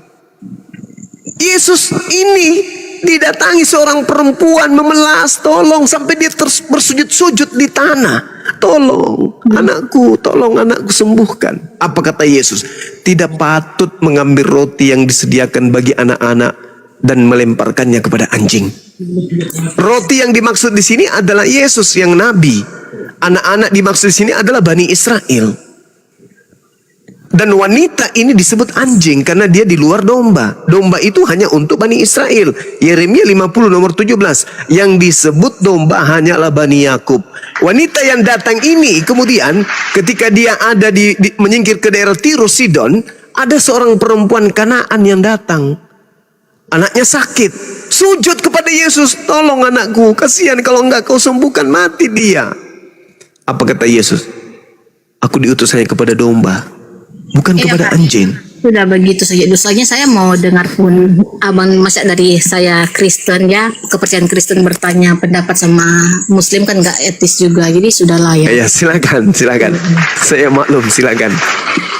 Yesus ini didatangi seorang perempuan memelas, tolong, sampai dia terus bersujud-sujud di tanah. Tolong anakku, tolong anakku sembuhkan. Apa kata Yesus? Tidak patut mengambil roti yang disediakan bagi anak-anak dan melemparkannya kepada anjing. Roti yang dimaksud di sini adalah Yesus yang nabi. Anak-anak dimaksud di sini adalah Bani Israel. Dan wanita ini disebut anjing karena dia di luar domba. Domba itu hanya untuk Bani Israel. Yeremia 50 nomor 17. Yang disebut domba hanyalah Bani Yakub. Wanita yang datang ini kemudian ketika dia ada menyingkir ke daerah Tirus Sidon, ada seorang perempuan Kanaan yang datang. Anaknya sakit. Sujud kepada Yesus, tolong anakku, kasihan kalau enggak kau sembuhkan, mati dia. Apa kata Yesus? Aku diutus hanya kepada domba, bukan kepada anjing. Sudah begitu saja. Dosanya saya mau dengar pun abang, masa dari saya Kristen ya, kepercayaan Kristen bertanya pendapat sama Muslim kan nggak etis juga. Jadi sudahlah ya. Ya silakan. Saya maklum, silakan.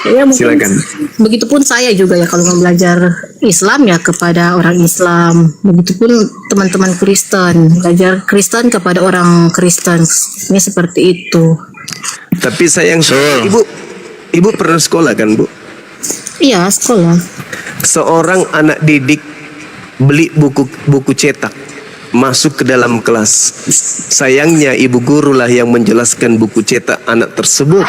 Ya, Silakan. Begitupun saya juga ya kalau mau belajar Islam ya kepada orang Islam. Begitupun teman-teman Kristen, belajar Kristen kepada orang Kristen. Ini seperti itu. Tapi sayang, Ibu pernah sekolah kan, Bu? Iya, sekolah. Seorang anak didik beli buku cetak, masuk ke dalam kelas. Sayangnya ibu guru lah yang menjelaskan buku cetak anak tersebut.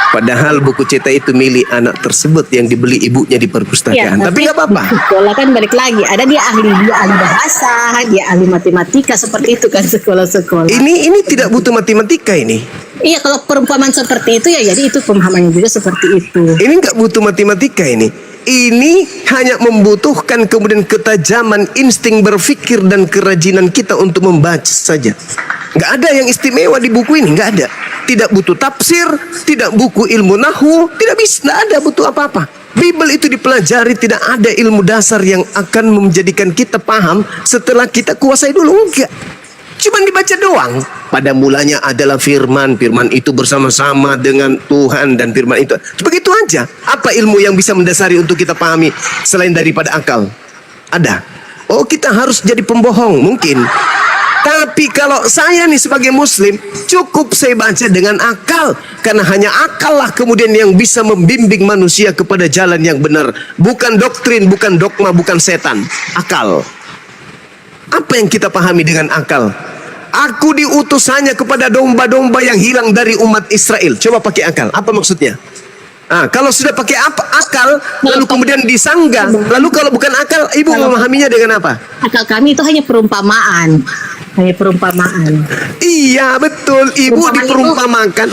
Padahal buku cetak itu milik anak tersebut yang dibeli ibunya di perpustakaan. Ya, tapi nggak apa-apa. Sekolah kan balik lagi. Ada dia ahli bahasa, dia ahli matematika, seperti itu kan sekolah-sekolah. Ini tidak butuh matematika ini. Iya, kalau perumpamaan seperti itu ya jadi itu pemahamannya juga seperti itu. Ini nggak butuh matematika ini. Ini hanya membutuhkan kemudian ketajaman insting berpikir dan kerajinan kita untuk membaca saja. Nggak ada yang istimewa di buku ini, nggak ada. Tidak butuh tafsir, tidak buku ilmu nahwu, tidak bisa, nggak ada butuh apa-apa. Bible itu dipelajari, tidak ada ilmu dasar yang akan menjadikan kita paham setelah kita kuasai dulu, enggak. Cuman dibaca doang. Pada mulanya adalah firman, firman itu bersama-sama dengan Tuhan dan firman itu. Begitu aja. Apa ilmu yang bisa mendasari untuk kita pahami selain daripada akal? Ada. Oh, kita harus jadi pembohong, mungkin. Tapi kalau saya nih sebagai muslim, cukup saya baca dengan akal. Karena hanya akal lah kemudian yang bisa membimbing manusia kepada jalan yang benar. Bukan doktrin, bukan dogma, bukan setan. Akal. Apa yang kita pahami dengan akal? Aku diutus hanya kepada domba-domba yang hilang dari umat Israel. Coba pakai akal. Apa maksudnya? Kalau sudah pakai akal, lalu kemudian disanggah. Lalu kalau bukan akal, ibu memahaminya dengan apa? Akal kami itu hanya perumpamaan. Hanya perumpamaan. Iya, betul. Ibu diperumpamakan.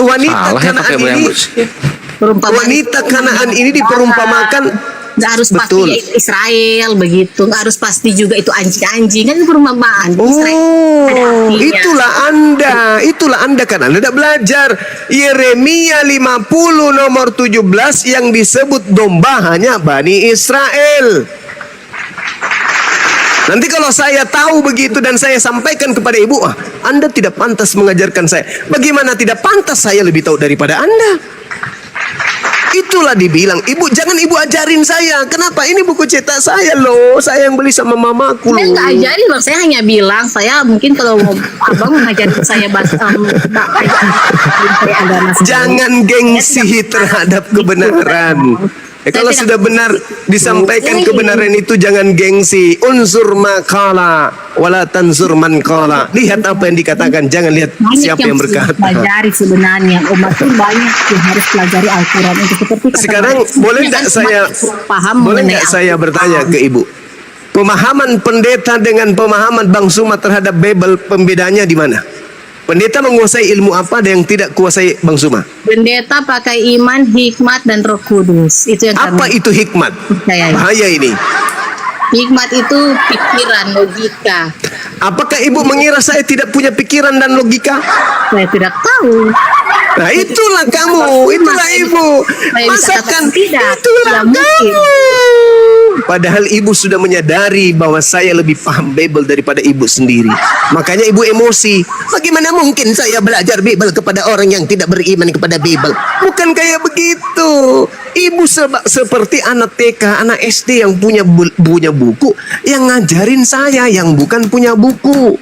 Wanita Kanaan ini diperumpamakan nggak harus pasti Betul. itu Israel begitu, nggak harus pasti juga itu anjing-anjing, kan perumpamaan. Oh, Israel itulah Anda kan Anda tidak belajar Yeremia 50 nomor 17 yang disebut domba hanya Bani Israel. Nanti kalau saya tahu begitu dan saya sampaikan kepada ibu, Anda tidak pantas mengajarkan saya. Bagaimana tidak pantas, saya lebih tahu daripada Anda. Itulah dibilang, ibu jangan ibu ajarin saya. Kenapa? Ini buku cetak saya loh. Saya yang beli sama mamaku Saya loh. nggak ajarin loh, saya hanya bilang, saya mungkin kalau mau abang mengajarin saya agama. Jangan gengsi terhadap kebenaran. Kalau sudah benar disampaikan kebenaran itu jangan gengsi. Unsur maqala wala tansur man qala. Lihat apa yang dikatakan, jangan lihat siapa yang berkata. Pelajari sebenarnya umat itu banyak yang harus pelajari Al-Quran itu seperti kata Sekarang Bang, boleh kan nggak cuma saya paham boleh mengenai nggak saya Al-Quran. bertanya ke ibu? Pemahaman pendeta dengan pemahaman Bang Suma terhadap Bible, pembedanya di mana? Pendeta menguasai ilmu apa ada yang tidak kuasai Bang Suma? Pendeta pakai iman, hikmat, dan Roh Kudus. Itu yang Apa kami itu hikmat? percayai. Bahaya ini. Hikmat itu pikiran, logika. Apakah ibu mengira saya tidak punya pikiran dan logika? Saya tidak tahu. Nah itulah kamu, itulah ibu. Saya bisa Masakan katakan tidak, itulah tidak mungkin. kamu. Padahal ibu sudah menyadari bahwa saya lebih paham Bible daripada ibu sendiri. Makanya ibu emosi. Bagaimana mungkin saya belajar Bible kepada orang yang tidak beriman kepada Bible? Bukan kayak begitu. Ibu seperti anak TK, anak SD yang punya buku, yang ngajarin saya yang bukan punya buku.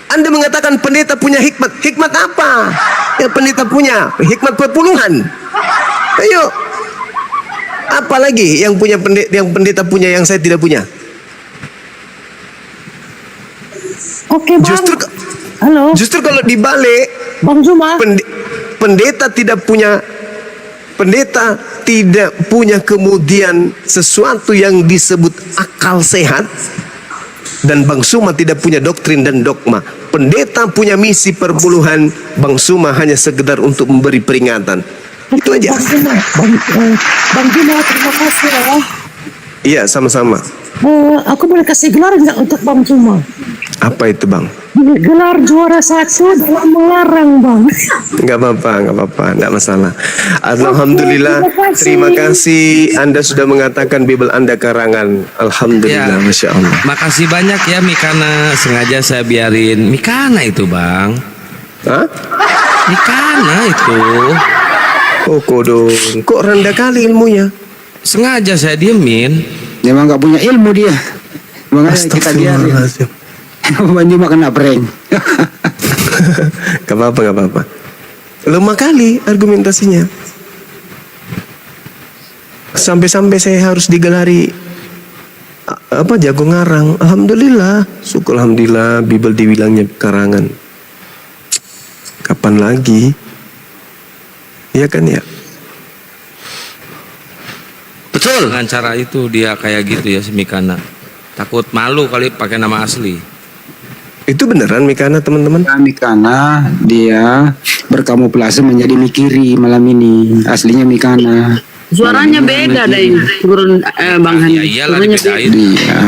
Anda mengatakan pendeta punya hikmat. Hikmat apa? Ya pendeta punya hikmat perpuluhan. Ayo. Apalagi yang punya pendeta punya yang saya tidak punya? Oke bang. Halo. Justru kalau dibalik, Bang Zuma. pendeta tidak punya kemudian sesuatu yang disebut akal sehat, dan Bang Suma tidak punya doktrin dan dogma. Pendeta punya misi perpuluhan, Bang Suma hanya sekedar untuk memberi peringatan. Itu aja. Bang Zuma, terima kasih ya. Iya, sama-sama. Aku boleh kasih gelar nggak untuk Bang Zuma? Apa itu Bang? Gelar juara 1 dalam melarang Bang. Nggak apa-apa, nggak masalah. Alhamdulillah, terima kasih Anda sudah mengatakan Bible Anda karangan. Alhamdulillah, Masya Allah. Makasih banyak ya Mikana, sengaja saya biarin Mikana itu Bang. Hah? Mikana itu. Oh kodon, kok rendah kali ilmunya? Sengaja saya diemin. Dia memang nggak punya ilmu dia. Makanya kita biarin. Bang Juma kena prank. Gak apa-apa. Lemah kali argumentasinya. Sampai-sampai saya harus digelari jago ngarang. Alhamdulillah, syukur alhamdulillah Bible dibilangnya karangan. Kapan lagi? Iya kan ya? Betul. Dengan cara itu dia kayak gitu ya si Mikana. Takut malu kali pakai nama asli. Itu beneran Mikana teman-teman? Mikana dia berkamuflase menjadi Mikiri malam ini. Aslinya Mikana. Suaranya beda dari guru Bang Hani. Ya iyalah dibedain. Iya.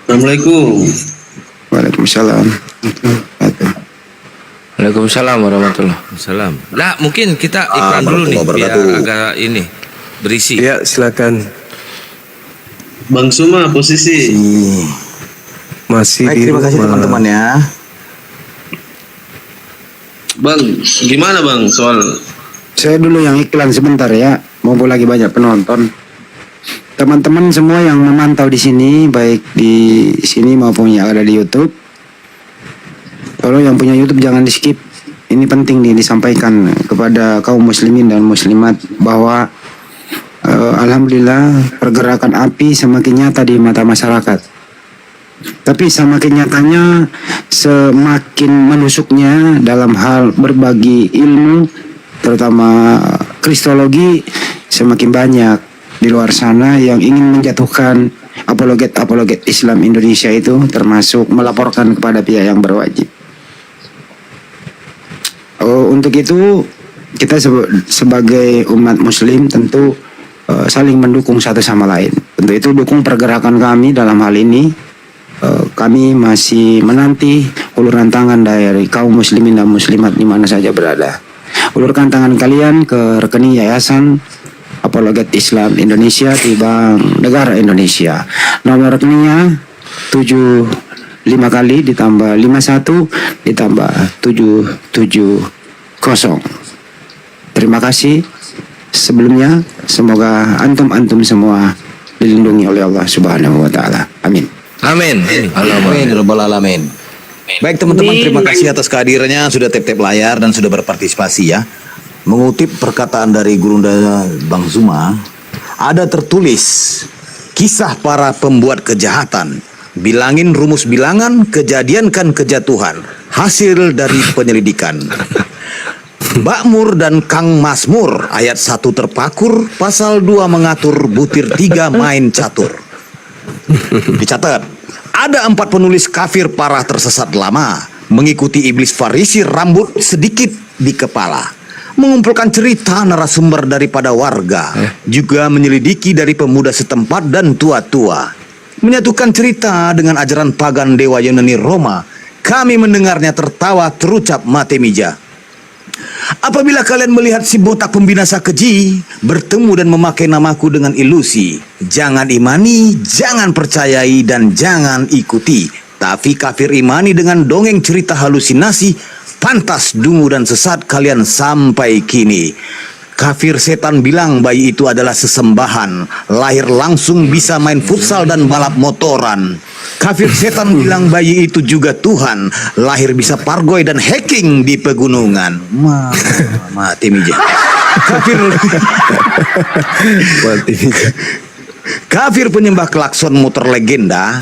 Assalamualaikum. Waalaikumsalam. Waalaikumsalam warahmatullahi Salam. Nah, mungkin kita iklan dulu nih biar agak ini berisi. Ya, silakan. Bang Suma posisi. Masih Baik, di terima kasih rumah. teman-teman ya. Bang, gimana Bang soal Saya dulu yang iklan sebentar ya. Mumpung lagi banyak penonton. Teman-teman semua yang memantau di sini, baik di sini maupun yang ada di YouTube. Kalau yang punya YouTube jangan di skip. Ini penting nih disampaikan kepada kaum muslimin dan muslimat bahwa alhamdulillah pergerakan api semakin nyata di mata masyarakat. Tapi semakin nyatanya semakin menusuknya dalam hal berbagi ilmu, terutama kristologi, semakin banyak di luar sana yang ingin menjatuhkan apologet Islam Indonesia itu, termasuk melaporkan kepada pihak yang berwajib. Untuk itu kita sebagai umat muslim tentu saling mendukung satu sama lain. Tentu itu dukung pergerakan kami dalam hal ini. Kami masih menanti uluran tangan dari kaum muslimin dan muslimat di mana saja berada. Ulurkan tangan kalian ke rekening Yayasan Apologet Islam Indonesia di Bank Negara Indonesia. Nomor rekeningnya 75 kali ditambah 51 ditambah 770. Terima kasih sebelumnya. Semoga antum semua dilindungi oleh Allah Subhanahu wa taala. Amin. Amin. Amin. Rabbal alamin. Baik teman-teman, terima kasih atas kehadirannya, sudah tap-tap layar dan sudah berpartisipasi ya. Mengutip perkataan dari Gurunda Bang Zuma, ada tertulis kisah para pembuat kejahatan. Bilangin rumus bilangan, kejadiankan kejatuhan, hasil dari penyelidikan. Bakmur dan Kang Masmur, ayat 1 terpakur, pasal 2 mengatur butir 3 main catur. Dicatat, ada 4 penulis kafir parah tersesat lama, mengikuti iblis Farisi rambut sedikit di kepala, mengumpulkan cerita narasumber daripada warga, juga menyelidiki dari pemuda setempat dan tua-tua, menyatukan cerita dengan ajaran pagan dewa Yunani Roma. Kami mendengarnya tertawa terucap mate mija. Apabila kalian melihat si botak pembinasa keji bertemu dan memakai namaku dengan ilusi, jangan imani, jangan percayai, dan jangan ikuti. Tapi kafir imani dengan dongeng cerita halusinasi, pantas dungu dan sesat kalian sampai kini. Kafir setan bilang bayi itu adalah sesembahan, lahir langsung bisa main futsal dan balap motoran. Kafir setan bilang bayi itu juga Tuhan, lahir bisa pargoy dan hacking di pegunungan. Mati mija. Kafir penyembah klakson motor legenda.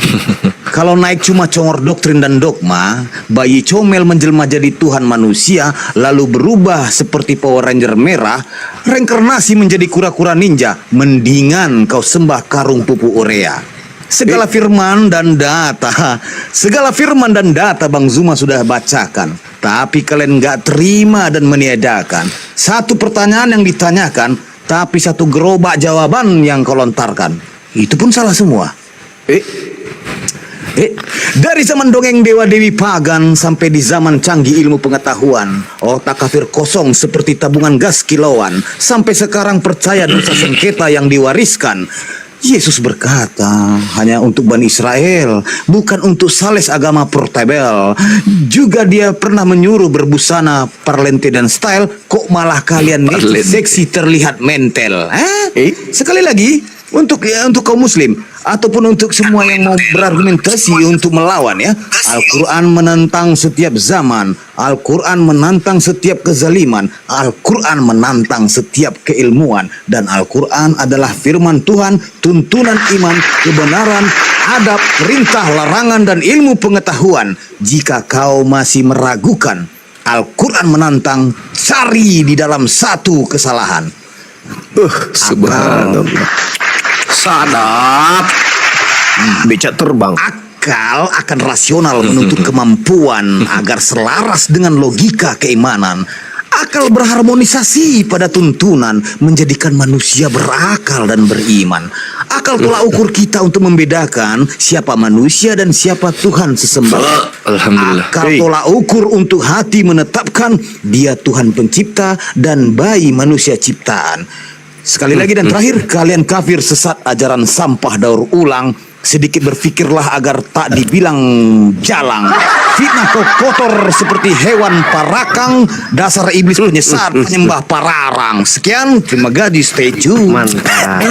Kalau naik cuma congor doktrin dan dogma, bayi comel menjelma jadi Tuhan manusia, lalu berubah seperti Power Ranger merah, reinkarnasi menjadi kura-kura ninja. Mendingan kau sembah karung pupu urea. Segala firman dan data Bang Zuma sudah bacakan, tapi kalian nggak terima dan meniadakan. Satu pertanyaan yang ditanyakan, tapi satu gerobak jawaban yang kau lontarkan. Itu pun salah semua. Dari zaman dongeng dewa-dewi pagan sampai di zaman canggih ilmu pengetahuan, otak kafir kosong seperti tabungan gas kilauan. Sampai sekarang percaya dosa sengketa yang diwariskan. Yesus berkata, hanya untuk Bani Israel, bukan untuk sales agama portable. Juga dia pernah menyuruh berbusana parlente dan style, kok malah kalian seksi terlihat mental. Sekali lagi, untuk kaum muslim ataupun untuk semua yang mau berargumentasi untuk melawan ya, Al-Quran menentang setiap zaman, Al-Quran menantang setiap kezaliman, Al-Quran menantang setiap keilmuan, dan Al-Quran adalah firman Tuhan, tuntunan iman, kebenaran, adab, perintah, larangan, dan ilmu pengetahuan. Jika kau masih meragukan, Al-Quran menantang, cari di dalam satu kesalahan. Subhanallah. Sadap. Becak terbang. Akal akan rasional menuntut kemampuan agar selaras dengan logika keimanan. Akal berharmonisasi pada tuntunan menjadikan manusia berakal dan beriman. Akal tolak ukur kita untuk membedakan siapa manusia dan siapa Tuhan sesembah. Alhamdulillah. Akal tolak ukur untuk hati menetapkan dia Tuhan pencipta dan bayi manusia ciptaan. Sekali lagi dan terakhir, kalian kafir sesat ajaran sampah daur ulang. Sedikit berfikirlah agar tak dibilang jalang. Fitnah kau kotor seperti hewan parakang. Dasar iblis penyesat penyembah pararang. Sekian, terima kasih, stay tune. Mantap.